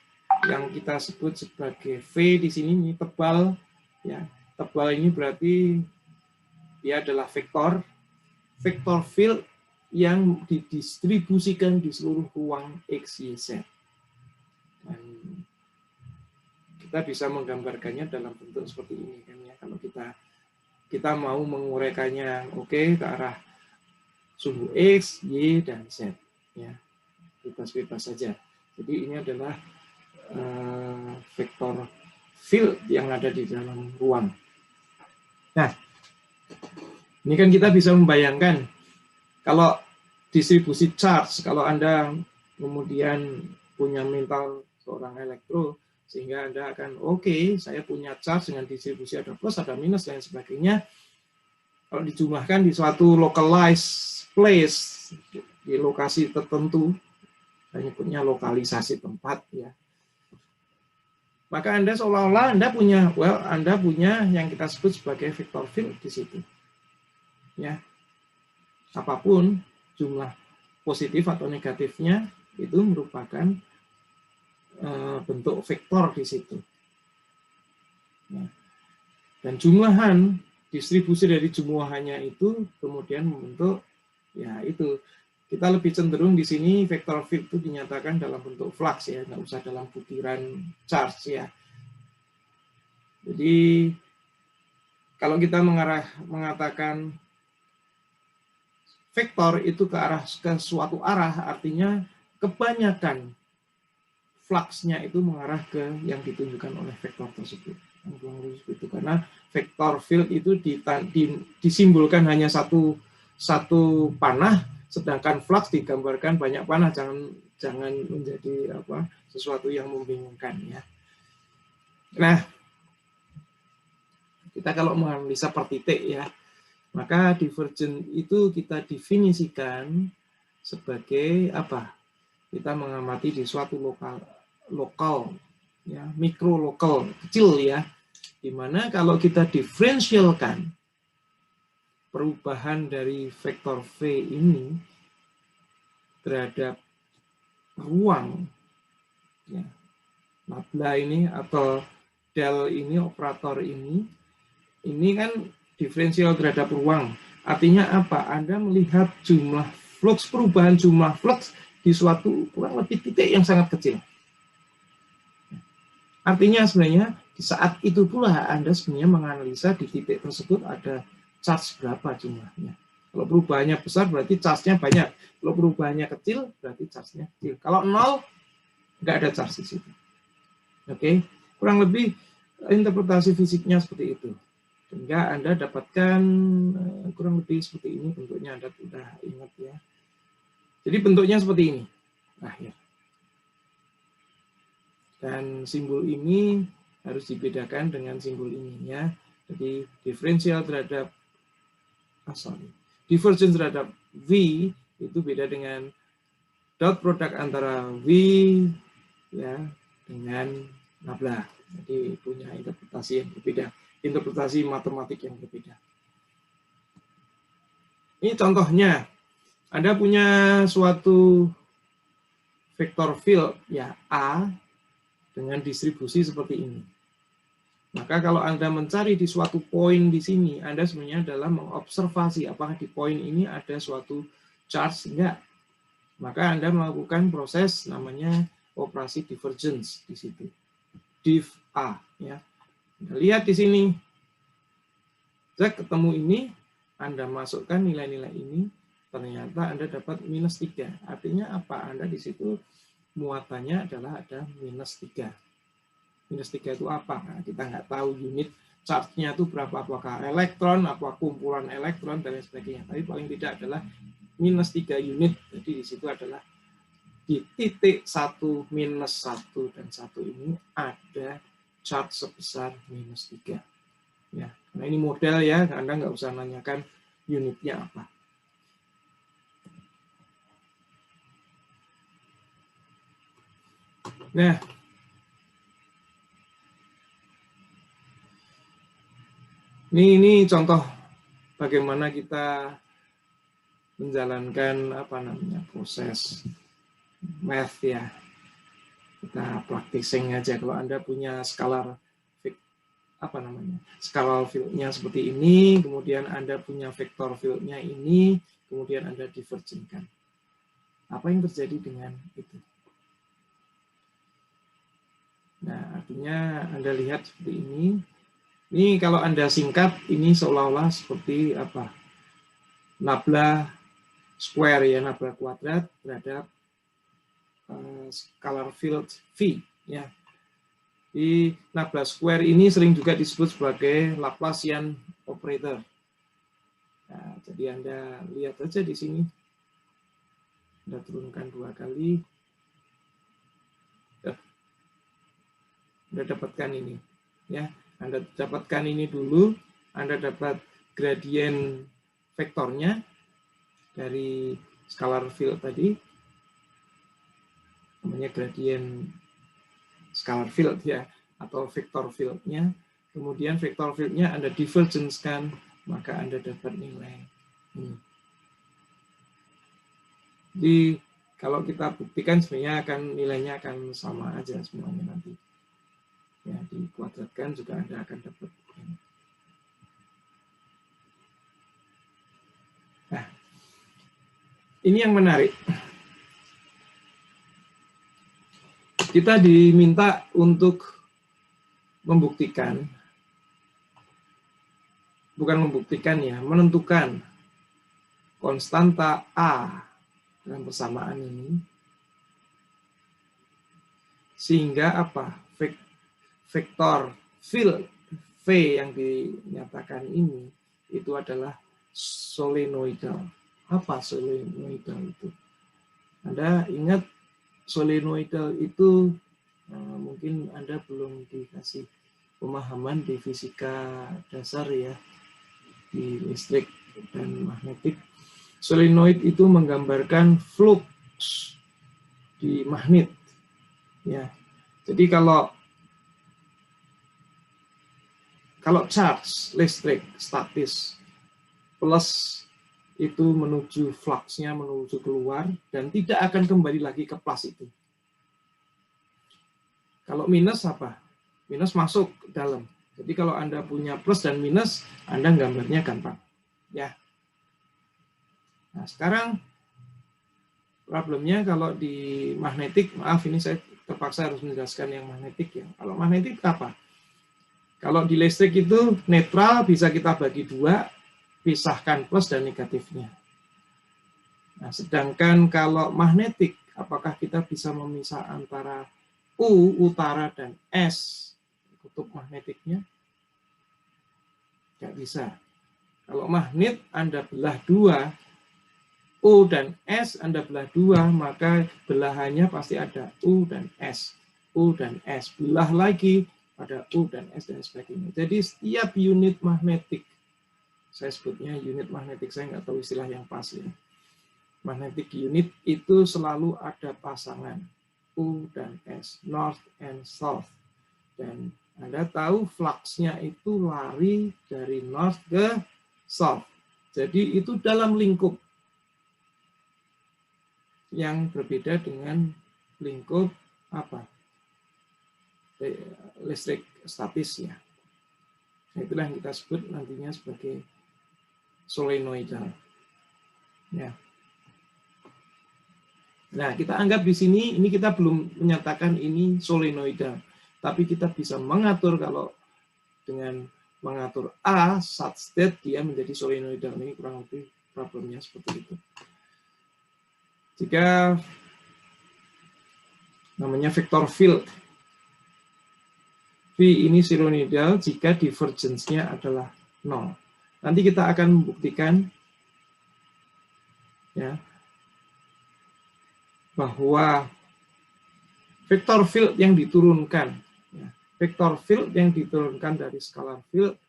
yang kita sebut sebagai V di sini, ini tebal, ya. Tebal ini berarti dia adalah vektor field yang didistribusikan di seluruh ruang X, Y, Z. Dan kita bisa menggambarkannya dalam bentuk seperti ini, kan, ya. Kalau kita mau menguraikannya, oke, ke arah sumbu X, Y, dan Z, ya, bebas-bebas saja. Jadi ini adalah vektor field yang ada di dalam ruang. Nah, ini kan kita bisa membayangkan kalau distribusi charge, kalau Anda kemudian punya mental seorang elektro, sehingga Anda akan, oke, saya punya charge dengan distribusi ada plus, ada minus, dan sebagainya. Kalau dijumlahkan di suatu localized place, di lokasi tertentu, saya nyebutnya lokalisasi tempat, ya, maka Anda seolah-olah Anda punya yang kita sebut sebagai vector field di situ. Ya. Apapun jumlah positif atau negatifnya itu merupakan bentuk vektor di situ. Ya. Dan jumlahan, distribusi dari jumlahannya itu kemudian membentuk, ya itu, kita lebih cenderung di sini vector field itu dinyatakan dalam bentuk flux, ya, nggak usah dalam butiran charge, ya. Jadi kalau kita mengatakan vektor itu ke suatu arah, artinya kebanyakan fluxnya itu mengarah ke yang ditunjukkan oleh vektor tersebut. Itu karena vektor field itu disimbolkan hanya satu panah, sedangkan flux digambarkan banyak panah. Jangan menjadi sesuatu yang membingungkan, ya. Nah, kita kalau menganalisa per titik, ya, maka divergen itu kita definisikan sebagai apa? Kita mengamati di suatu lokal, ya, mikro lokal kecil, ya, dimana kalau kita diferensialkan perubahan dari vektor V ini terhadap ruang, ya, nabla ini atau del ini, operator ini kan diferensial terhadap ruang. Artinya apa? Anda melihat jumlah flux, perubahan jumlah flux di suatu kurang lebih titik yang sangat kecil. Artinya sebenarnya Di saat itu pula Anda sebenarnya menganalisa di titik tersebut ada charge berapa jumlahnya. Kalau perubahannya besar berarti charge-nya banyak. Kalau perubahannya kecil berarti charge-nya kecil. Kalau 0 nggak ada charge di situ. Oke, kurang lebih interpretasi fisiknya seperti itu. Sehingga Anda dapatkan kurang lebih seperti ini bentuknya, Anda sudah ingat ya. Jadi bentuknya seperti ini. Akhir. Dan simbol ini harus dibedakan dengan simbol ininya. Jadi diferensial terhadap divergence terhadap V itu beda dengan dot produk antara V ya dengan nabla. Jadi punya interpretasi yang berbeda, interpretasi matematik yang berbeda. Ini contohnya, Anda punya suatu vektor field ya A dengan distribusi seperti ini. Maka kalau Anda mencari di suatu poin di sini, Anda sebenarnya adalah mengobservasi apakah di poin ini ada suatu charge enggak. Maka Anda melakukan proses namanya operasi divergence di situ. Div A ya. Anda lihat di sini. Jika ketemu ini, Anda masukkan nilai-nilai ini, ternyata Anda dapat -3. Artinya apa? Anda di situ muatannya adalah ada -3. -3 itu apa? Nah, kita nggak tahu unit charge-nya itu berapa, apakah elektron, apa kumpulan elektron, dan lain sebagainya. Tapi paling tidak adalah -3 unit. Jadi di situ adalah di titik 1, -1, dan 1 ini ada charge sebesar -3. Ya, nah ini model ya, Anda nggak usah nanyakan unitnya apa. Nah, ini contoh bagaimana kita menjalankan proses math ya. Kita practicing aja. Kalau Anda punya scalar scalar field-nya seperti ini, kemudian Anda punya vektor field-nya ini, kemudian Anda divergenkan. Apa yang terjadi dengan itu? Nah, artinya Anda lihat seperti ini. Ini kalau Anda singkat, ini seolah-olah seperti apa? Nabla square ya, nabla kuadrat terhadap scalar field V ya. Di nabla square ini sering juga disebut sebagai Laplacian operator. Nah, jadi Anda lihat aja di sini. Anda turunkan 2 kali. Anda dapatkan ini ya. Anda dapatkan ini dulu, Anda dapat gradien vektornya dari scalar field tadi, namanya gradien scalar field ya, atau vektor field-nya. Kemudian vektor field-nya Anda divergence-kan, maka Anda dapat nilai ini. Jadi kalau kita buktikan sebenarnya nilainya akan sama aja semuanya nanti. Ya, dikuadratkan juga Anda akan dapat ini. Nah, ini yang menarik. Kita diminta untuk membuktikan, bukan membuktikan ya, menentukan konstanta A dalam persamaan ini, sehingga apa? Vektor field V yang dinyatakan ini itu adalah solenoidal. Apa solenoidal itu? Anda ingat solenoidal itu mungkin Anda belum dikasih pemahaman di fisika dasar ya, di listrik dan magnetik. Solenoid itu menggambarkan flux di magnet ya. Jadi kalau charge listrik statis plus itu menuju fluxnya menuju keluar dan tidak akan kembali lagi ke plus itu. Kalau minus apa? Minus masuk ke dalam. Jadi kalau Anda punya plus dan minus, Anda gambarnya gampang. Ya. Nah, sekarang problemnya kalau di magnetik, maaf ini saya terpaksa harus menjelaskan yang magnetik ya. Kalau magnetik apa? Kalau di listrik itu netral bisa kita bagi dua, pisahkan plus dan negatifnya. Nah, sedangkan kalau magnetik, apakah kita bisa memisah antara U utara dan S kutub magnetiknya? Nggak bisa. Kalau magnet Anda belah dua, U dan S Anda belah dua, maka belahannya pasti ada U dan S. U dan S. Belah lagi pada U dan S dan sebagainya. Jadi setiap unit magnetik, saya sebutnya unit magnetik, saya nggak tahu istilah yang pas ya. Magnetic unit itu selalu ada pasangan U dan S, North and South. Dan Anda tahu fluxnya itu lari dari North ke South. Jadi itu dalam lingkup yang berbeda dengan lingkup apa? Listrik statis ya. Nah, itulah yang kita sebut nantinya sebagai solenoidal. Ya. Nah, kita anggap di sini ini kita belum menyatakan ini solenoidal, tapi kita bisa mengatur kalau dengan mengatur A such that dia menjadi solenoidal. Ini kurang lebih problemnya seperti itu. Jika namanya vector field V ini solenoidal jika divergence-nya adalah 0. Nanti kita akan membuktikan ya bahwa vector field yang diturunkan ya, vector field yang diturunkan dari scalar field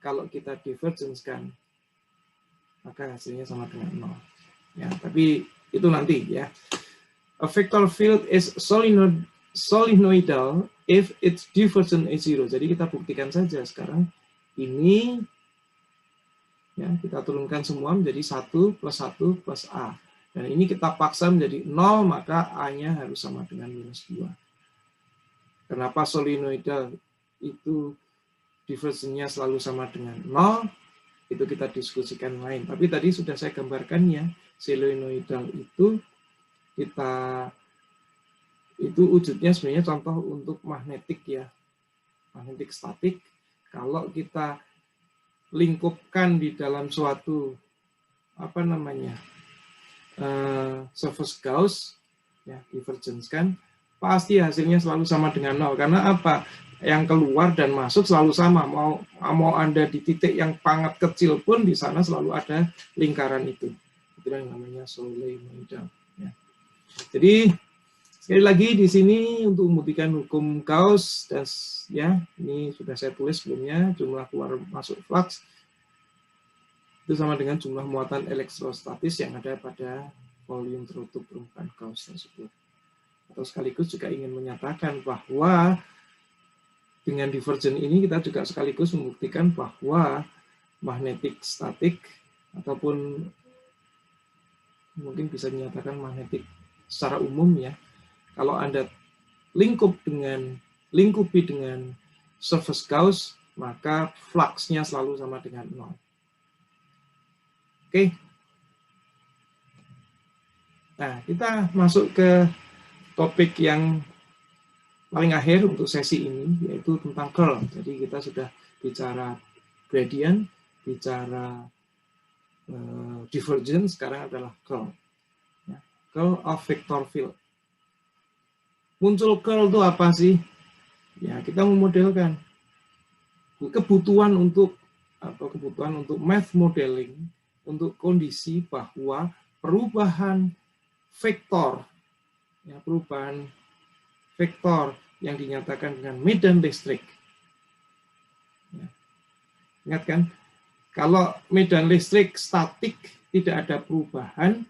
kalau kita divergence-kan maka hasilnya sama dengan 0. Ya, tapi itu nanti ya. A vector field is solenoidal if its divergence is 0. Jadi kita buktikan saja sekarang ini ya, kita turunkan semua menjadi 1 plus 1 plus A. Dan ini kita paksa menjadi 0, maka A-nya harus sama dengan minus 2. Kenapa solenoidal itu divergence-nya selalu sama dengan 0? Itu kita diskusikan lain. Tapi tadi sudah saya gambarkan ya, solenoidal itu itu wujudnya sebenarnya contoh untuk magnetik ya. Magnetik statik. Kalau kita lingkupkan di dalam suatu apa namanya? Surface Gauss ya, divergence kan pasti hasilnya selalu sama dengan 0 karena apa, yang keluar dan masuk selalu sama, mau Anda di titik yang sangat kecil pun di sana selalu ada lingkaran itu yang namanya solenoidal ya. Jadi sekali lagi di sini untuk membuktikan hukum Gauss dan ya ini sudah saya tulis sebelumnya, jumlah keluar masuk flux itu sama dengan jumlah muatan elektrostatis yang ada pada volume tertutup permukaan Gauss tersebut. Atau sekaligus juga ingin menyatakan bahwa dengan divergence ini kita juga sekaligus membuktikan bahwa magnetik statik ataupun mungkin bisa dinyatakan magnetik secara umum ya. Kalau Anda lingkupi dengan surface Gauss, maka fluxnya selalu sama dengan 0. Oke. Nah, kita masuk ke topik yang paling akhir untuk sesi ini, yaitu tentang curl. Jadi kita sudah bicara gradient, bicara divergence, sekarang adalah curl. Ya, curl of vector field. Muncul curl itu apa sih? Ya, kita memodelkan kebutuhan untuk math modeling, untuk kondisi bahwa perubahan vektor yang dinyatakan dengan medan listrik. Ya. Ingat kan, kalau medan listrik statik tidak ada perubahan,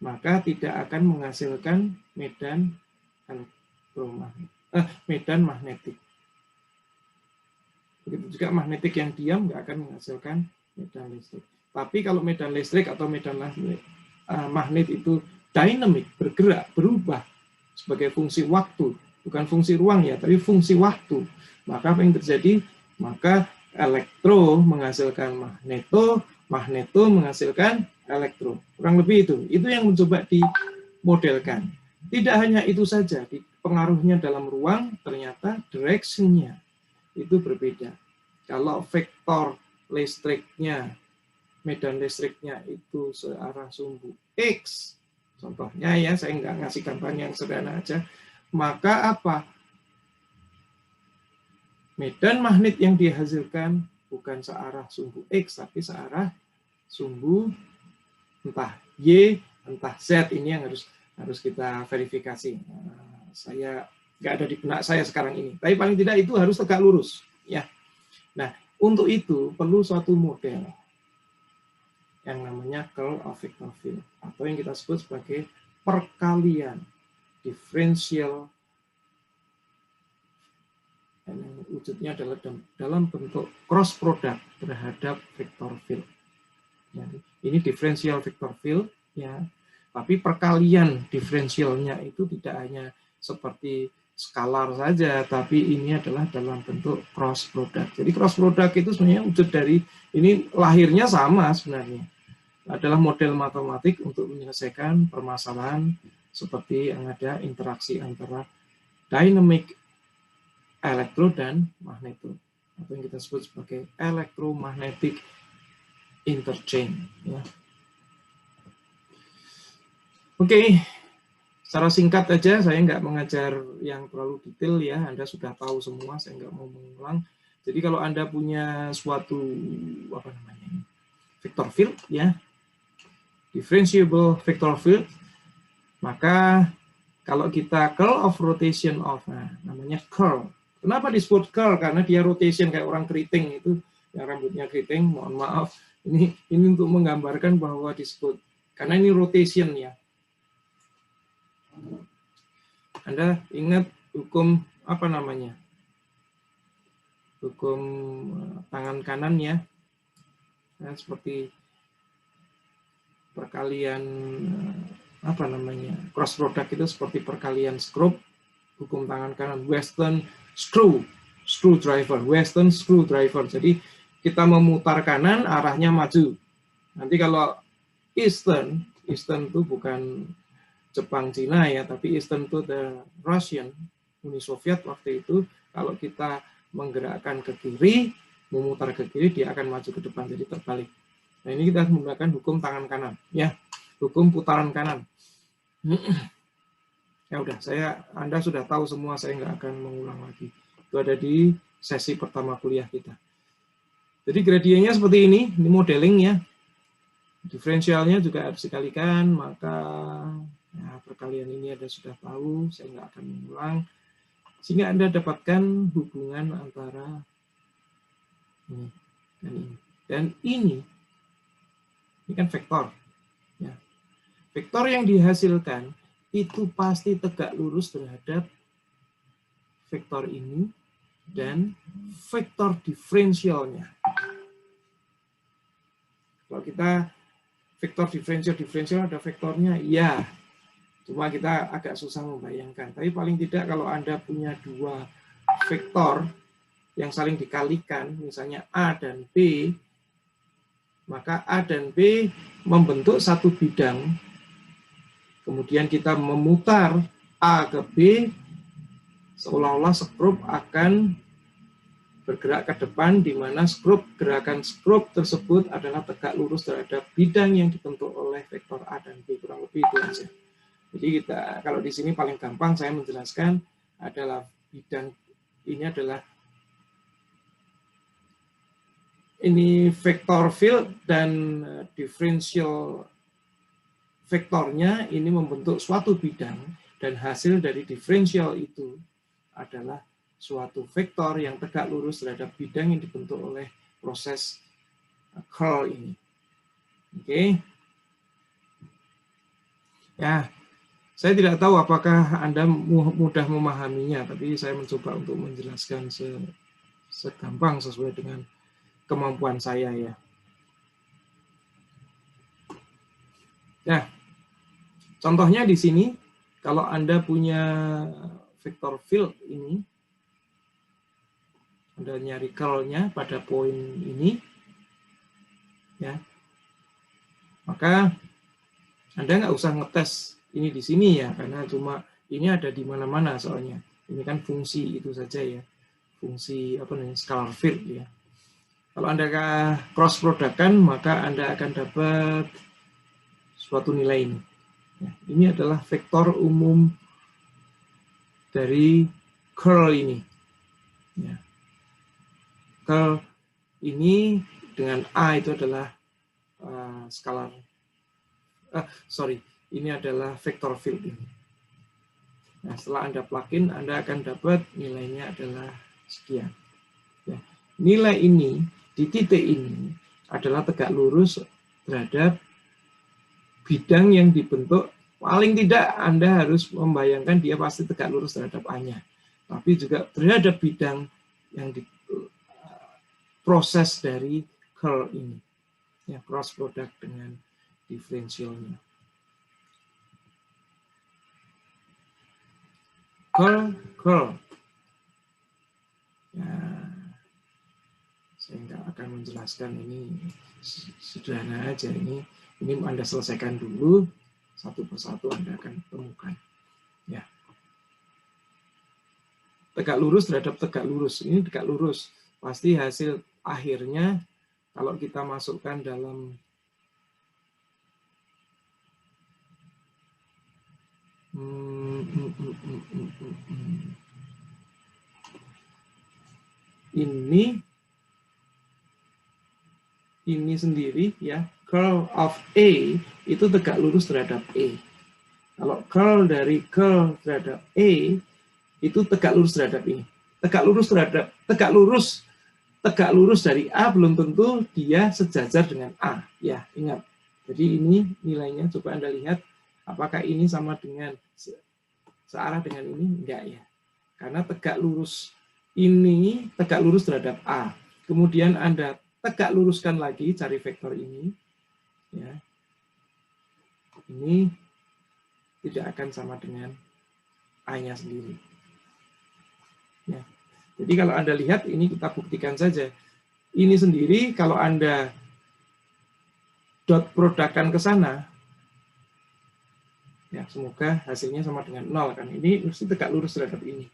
maka tidak akan menghasilkan medan magnetik. Begitu juga magnetik yang diam nggak akan menghasilkan medan listrik. Tapi kalau medan listrik atau medan magnet itu dynamic, bergerak, berubah sebagai fungsi waktu, bukan fungsi ruang ya, tapi fungsi waktu. Maka apa yang terjadi? Maka elektro menghasilkan magneto, magneto menghasilkan elektro. Kurang lebih itu. Itu yang mencoba dimodelkan. Tidak hanya itu saja, pengaruhnya dalam ruang ternyata direction-nya. itu berbeda. Kalau vektor listriknya, medan listriknya itu searah sumbu X, contohnya ya, saya nggak ngasih gambar yang sederhana aja, maka apa? Medan magnet yang dihasilkan bukan searah sumbu X, tapi searah sumbu entah Y, entah Z. Ini yang harus kita verifikasi. Nah, saya nggak ada di benak saya sekarang ini, tapi paling tidak itu harus tegak lurus, ya. Nah, untuk itu perlu suatu model yang namanya curl of vector field, atau yang kita sebut sebagai perkalian diferensial, dan wujudnya adalah dalam bentuk cross product terhadap vector field. Jadi, ini diferensial vector field, ya, tapi perkalian diferensialnya itu tidak hanya seperti skalar saja, tapi ini adalah dalam bentuk cross product. Jadi cross product itu sebenarnya wujud dari, ini lahirnya sama sebenarnya, adalah model matematik untuk menyelesaikan permasalahan seperti yang ada interaksi antara dynamic elektro dan magneto, atau yang kita sebut sebagai electromagnetic interchange. Ya. Oke, secara singkat aja, saya nggak mengajar yang terlalu detail ya, Anda sudah tahu semua, saya nggak mau mengulang. Jadi kalau Anda punya suatu vector field, ya, differentiable vector field, maka kalau kita curl of rotation of, nah, namanya curl. Kenapa disebut curl? Karena dia rotation kayak orang keriting itu, yang rambutnya keriting. Mohon maaf, ini untuk menggambarkan bahwa disebut karena ini rotation ya. Anda ingat hukum apa namanya? Hukum tangan kanan ya. Nah, seperti perkalian apa namanya, cross product itu seperti perkalian skrup, hukum tangan kanan, western screwdriver, western screwdriver. Jadi kita memutar kanan, arahnya maju. Nanti kalau eastern itu bukan Jepang Cina ya, tapi eastern itu the Russian, Uni Soviet waktu itu. Kalau kita menggerakkan ke kiri, memutar ke kiri, dia akan maju ke depan, jadi terbalik. Nah, ini kita menggunakan hukum tangan kanan, ya, hukum putaran kanan. Ya udah, Anda sudah tahu semua, saya nggak akan mengulang lagi. Itu ada di sesi pertama kuliah kita. Jadi gradiennya seperti ini modeling ya. Diferensialnya juga harus dikalikan, maka ya, perkalian ini Anda sudah tahu, saya nggak akan mengulang. Sehingga Anda dapatkan hubungan antara ini dan ini. Dan ini kan vektor. Ya. Vektor yang dihasilkan itu pasti tegak lurus terhadap vektor ini dan vektor diferensialnya. Kalau kita vektor diferensial ada vektornya, ya. Cuma kita agak susah membayangkan. Tapi paling tidak kalau Anda punya dua vektor yang saling dikalikan, misalnya A dan B, maka A dan B membentuk satu bidang. Kemudian kita memutar A ke B, seolah-olah skrup akan bergerak ke depan, di mana gerakan skrup tersebut adalah tegak lurus terhadap bidang yang dibentuk oleh vektor A dan B. Kurang lebih itu aja. Jadi kita, kalau di sini paling gampang saya menjelaskan adalah bidang ini adalah ini vektor field dan diferensial vektornya ini membentuk suatu bidang, dan hasil dari diferensial itu adalah suatu vektor yang tegak lurus terhadap bidang yang dibentuk oleh proses curl ini. Oke. Ya, saya tidak tahu apakah Anda mudah memahaminya, tapi saya mencoba untuk menjelaskan segampang sesuai dengan kemampuan saya ya. Nah, contohnya di sini, kalau Anda punya vektor field ini, Anda nyari curl-nya pada poin ini, ya, maka Anda nggak usah ngetes ini di sini ya, karena cuma ini ada di mana-mana soalnya. Ini kan fungsi itu saja ya. fungsi apa namanya scalar field ya. Kalau Anda cross productkan maka Anda akan dapat suatu nilai ini. Ya, ini adalah vektor umum dari curl ini. Ya. Curl ini dengan A itu adalah scalar. Ini adalah vektor field ini. Nah, setelah Anda plugin, Anda akan dapat nilainya adalah sekian. Ya. Nilai ini di titik ini adalah tegak lurus terhadap bidang yang dibentuk. Paling tidak Anda harus membayangkan dia pasti tegak lurus terhadap A-nya. Tapi juga terhadap bidang yang diproses dari curl ini. Ya, cross product dengan diferensialnya. Curl. Ya, saya nggak akan menjelaskan ini, sederhana aja ini Anda selesaikan dulu satu persatu Anda akan temukan. Ya, tegak lurus terhadap tegak lurus, ini tegak lurus pasti hasil akhirnya kalau kita masukkan dalam ini sendiri ya, curl of A itu tegak lurus terhadap E. Kalau curl dari curl terhadap E itu tegak lurus terhadap ini. Tegak lurus dari A belum tentu dia sejajar dengan A. Ya, ingat. Jadi ini nilainya coba Anda lihat apakah ini sama dengan searah dengan ini? Enggak ya. Karena tegak lurus ini tegak lurus terhadap A. Kemudian Anda tegak luruskan lagi cari vektor ini. Ya. Ini tidak akan sama dengan A-nya sendiri. Ya. Jadi kalau Anda lihat ini kita buktikan saja. Ini sendiri kalau Anda dot produkkan ke sana, ya semoga hasilnya sama dengan 0 kan. Ini mesti tegak lurus terhadap ini.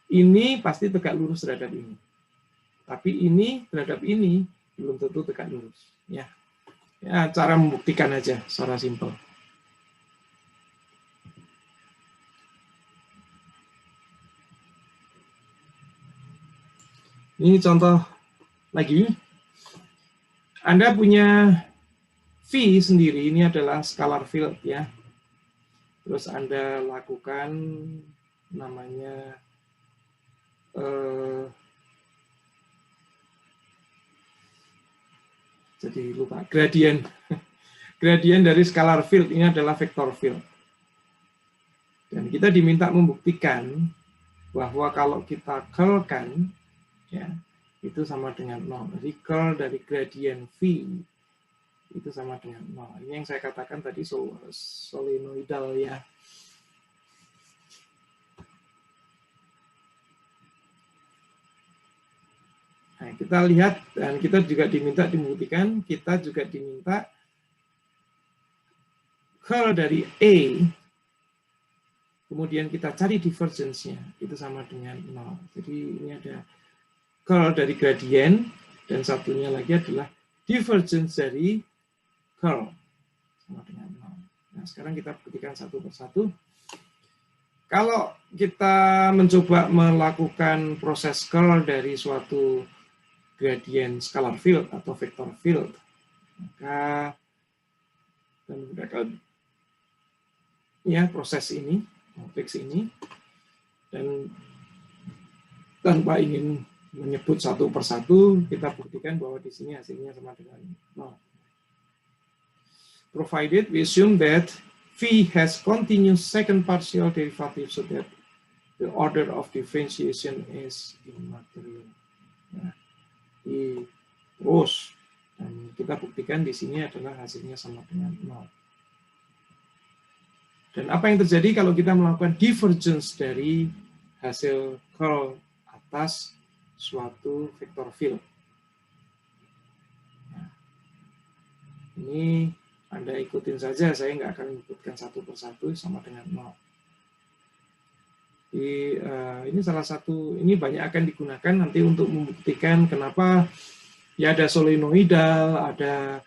Ini pasti tegak lurus terhadap ini. Tapi ini terhadap ini belum tentu tegak lurus. Ya, ya cara membuktikan aja secara simpel. Ini contoh lagi. Anda punya V sendiri, ini adalah scalar field ya. Terus Anda lakukan namanya jadi lupa, gradient. Gradient dari scalar field ini adalah vector field. Dan kita diminta membuktikan bahwa kalau kita curl-kan ya, itu sama dengan 0. Jadi curl dari gradient V itu sama dengan 0. Ini yang saya katakan tadi solenoidal ya. Nah, kita lihat dan kita juga diminta membuktikan, kita juga diminta curl dari A, kemudian kita cari divergence-nya, itu sama dengan 0. Jadi ini ada curl dari gradient, dan satunya lagi adalah divergence dari curl, sama dengan 0. Nah, sekarang kita buktikan satu persatu. Kalau kita mencoba melakukan proses curl dari suatu gradient scalar field atau vector field, maka kita menggunakan ya proses ini, matriks ini, dan tanpa ingin menyebut satu persatu, kita buktikan bahwa di sini hasilnya sama dengan 0. Provided we assume that V has continuous second partial derivative so that the order of differentiation is immaterial. Nah, terus dan kita buktikan di sini adalah hasilnya sama dengan 0. Dan apa yang terjadi kalau kita melakukan divergence dari hasil curl atas suatu vector field? Nah, ini Anda ikutin saja, saya nggak akan menyebutkan satu persatu sama dengan 0. Ini salah satu, ini banyak akan digunakan nanti untuk membuktikan kenapa ya ada solenoidal, ada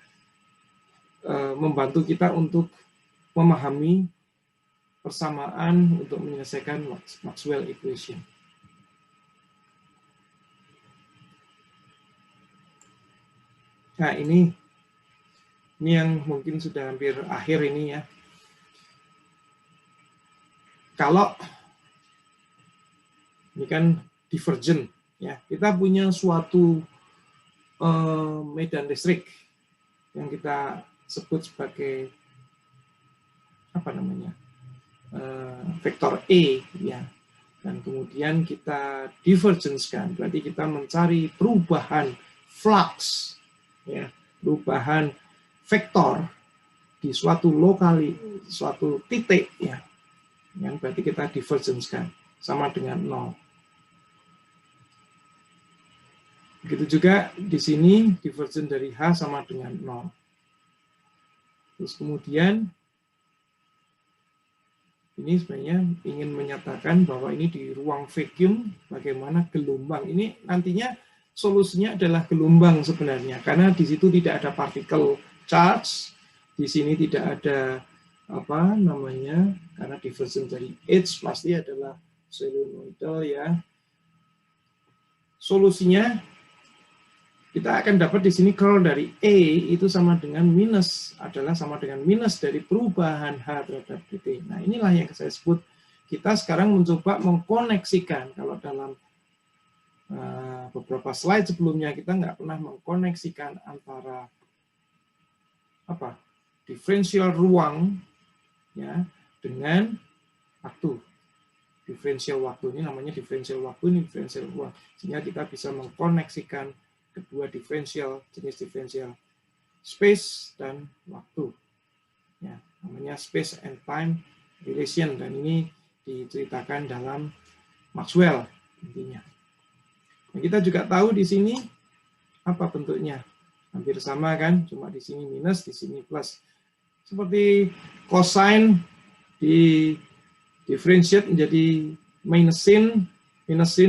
membantu kita untuk memahami persamaan untuk menyelesaikan Maxwell equation. Nah, ini yang mungkin sudah hampir akhir ini ya. Kalau ini kan divergent ya, kita punya suatu medan listrik yang kita sebut sebagai apa namanya vektor E ya, dan kemudian kita divergence-kan, berarti kita mencari perubahan flux ya, perubahan vektor di suatu suatu titik ya, yang berarti kita divergence-kan sama dengan 0. Begitu juga di sini divergence dari H sama dengan 0. Terus kemudian ini sebenarnya ingin menyatakan bahwa ini di ruang vacuum bagaimana gelombang. Ini nantinya solusinya adalah gelombang sebenarnya, karena di situ tidak ada partikel charge, di sini tidak ada apa namanya, karena divergence dari H pasti adalah solenoidal ya. Solusinya kita akan dapat di sini curl dari E itu sama dengan minus dari perubahan H terhadap dt. Nah, inilah yang saya sebut, kita sekarang mencoba mengkoneksikan. Kalau dalam beberapa slide sebelumnya kita nggak pernah mengkoneksikan antara apa diferensial ruang ya dengan waktu. Diferensial waktu ini namanya diferensial waktu, ini diferensial ruang, sehingga kita bisa mengkoneksikan kedua diferensial, jenis diferensial space dan waktu ya, namanya space and time relation, dan ini diceritakan dalam Maxwell intinya. Nah, kita juga tahu di sini apa bentuknya, hampir sama kan, cuma di sini minus, di sini plus. Seperti cosine di differentiate menjadi minusin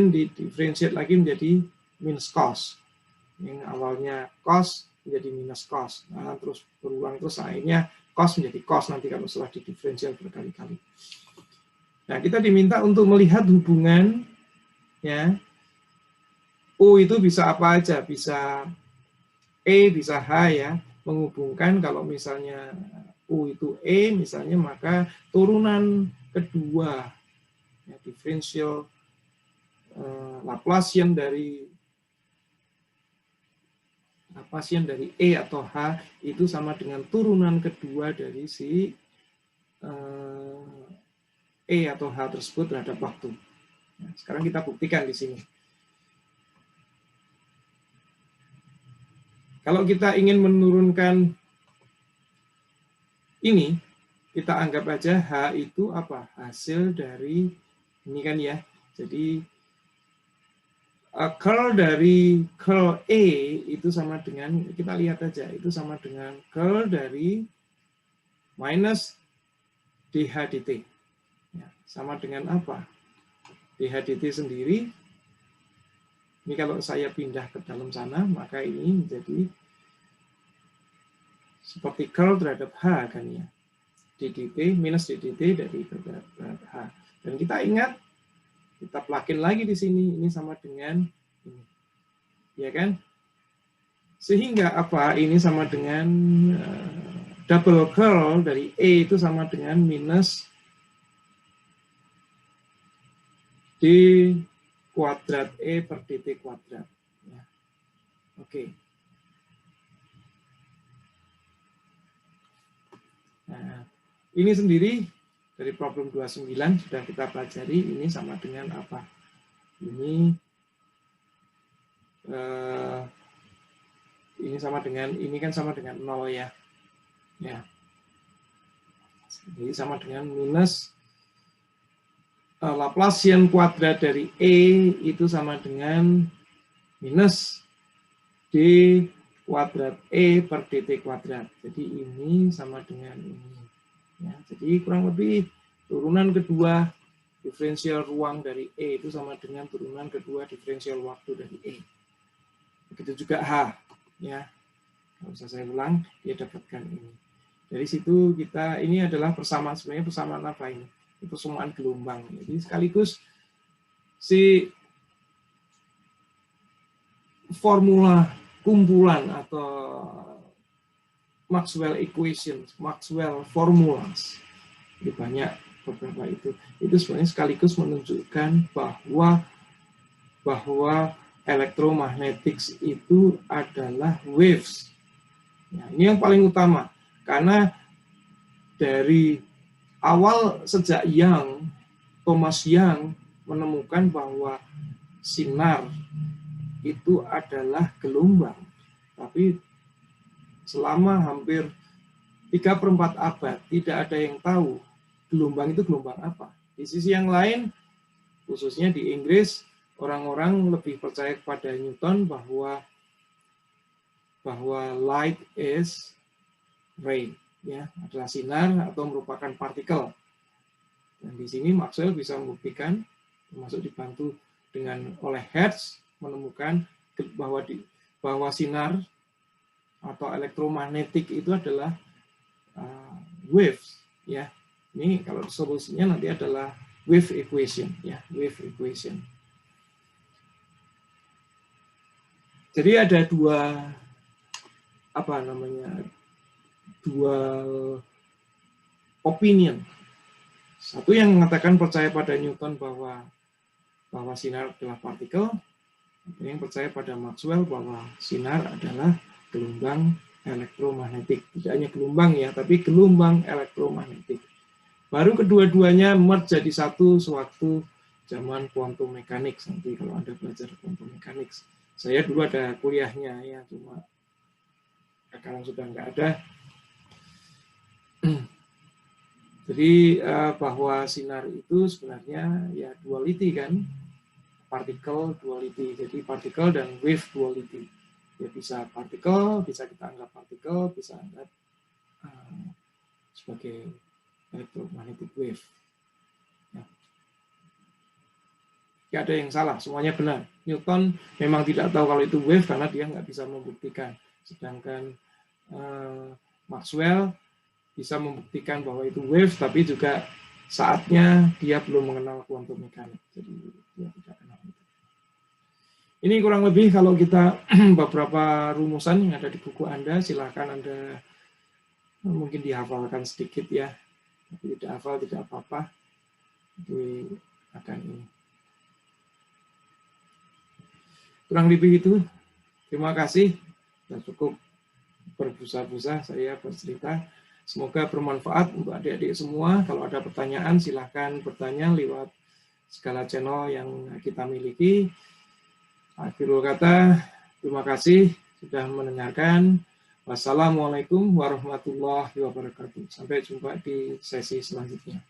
di differentiate lagi menjadi minus cos. Yang awalnya cos menjadi minus cos. Nah, terus berulang terus akhirnya cos menjadi cos nanti kalau setelah di diferensial berkali-kali. Nah, kita diminta untuk melihat hubungan ya. U itu bisa apa aja, bisa E, bisa H ya, menghubungkan kalau misalnya U itu E misalnya, maka turunan kedua ya, diferensial Laplacian dari E atau H itu sama dengan turunan kedua dari si E atau H tersebut terhadap waktu. Nah, sekarang kita buktikan di sini. Kalau kita ingin menurunkan ini, kita anggap aja H itu apa? Hasil dari ini kan ya. Jadi curl dari curl E itu sama dengan, kita lihat aja, itu sama dengan curl dari minus dH dt. Ya, sama dengan apa? dH dt sendiri. Ini kalau saya pindah ke dalam sana, maka ini menjadi seperti curl terhadap H kan ya. ddt minus ddt dari terhadap H. Dan kita ingat, kita plugin lagi di sini, ini sama dengan ini. Ya kan? Sehingga apa? Ini sama dengan double curl dari E itu sama dengan minus D kuadrat E per dt kuadrat. Ya. Oke. Nah, ini sendiri dari problem 29 sudah kita pelajari, ini sama dengan apa? Ini sama dengan, ini kan sama dengan 0 ya. Ya. Jadi sama dengan minus Laplacian kuadrat dari E itu sama dengan minus D kuadrat E per dt kuadrat. Jadi ini sama dengan ini. Ya, jadi kurang lebih turunan kedua Diferensial ruang dari E itu sama dengan turunan kedua diferensial waktu dari E. Begitu juga H, ya. Kalau usah saya ulang, dia dapatkan ini. Dari situ kita, ini adalah persamaan, sebenarnya persamaan apa ini? Persamaan gelombang. Jadi sekaligus si formula kumpulan atau Maxwell equations, Maxwell formulas, ini banyak beberapa itu sebenarnya sekaligus menunjukkan bahwa electromagnetics itu adalah waves. Nah, ini yang paling utama, karena dari awal sejak Thomas Young menemukan bahwa sinar itu adalah gelombang, tapi selama hampir 3/4 abad tidak ada yang tahu gelombang itu gelombang apa. Di sisi yang lain, khususnya di Inggris, orang-orang lebih percaya kepada Newton bahwa light is ray, ya, adalah sinar atau merupakan partikel. Dan di sini Maxwell bisa membuktikan, termasuk dibantu oleh Hertz, menemukan bahwa sinar atau elektromagnetik itu adalah waves, ya. Ini kalau solusinya nanti adalah wave equation, ya, wave equation. Jadi ada dua opinion. Satu yang mengatakan percaya pada Newton bahwa sinar adalah partikel, yang percaya pada Maxwell bahwa sinar adalah gelombang elektromagnetik. Tidak hanya gelombang, ya, tapi gelombang elektromagnetik. Baru kedua-duanya merge jadi satu sewaktu zaman quantum mechanics. Nanti kalau Anda belajar quantum mechanics. Saya dulu ada kuliahnya, ya, cuma sekarang sudah nggak ada. Jadi bahwa sinar itu sebenarnya ya duality, kan, particle duality. Jadi particle dan wave duality. Ya, bisa partikel, bisa kita anggap partikel, bisa anggap sebagai electromagnetic wave. Ya. Tidak ada yang salah, semuanya benar. Newton memang tidak tahu kalau itu wave karena dia nggak bisa membuktikan. Sedangkan Maxwell bisa membuktikan bahwa itu wave, tapi juga saatnya dia belum mengenal quantum mechanics. Jadi dia tidak kenal itu. Ini kurang lebih kalau kita beberapa rumusan yang ada di buku Anda, silakan Anda mungkin dihafalkan sedikit, ya. Tapi tidak hafal tidak apa-apa. Jadi akan ini. Kurang lebih itu. Terima kasih. Sudah cukup berbusa-busa saya bercerita. Semoga bermanfaat untuk adik-adik semua. Kalau ada pertanyaan, silakan bertanya lewat segala channel yang kita miliki. Akhirul kata, terima kasih sudah mendengarkan. Wassalamualaikum warahmatullahi wabarakatuh. Sampai jumpa di sesi selanjutnya.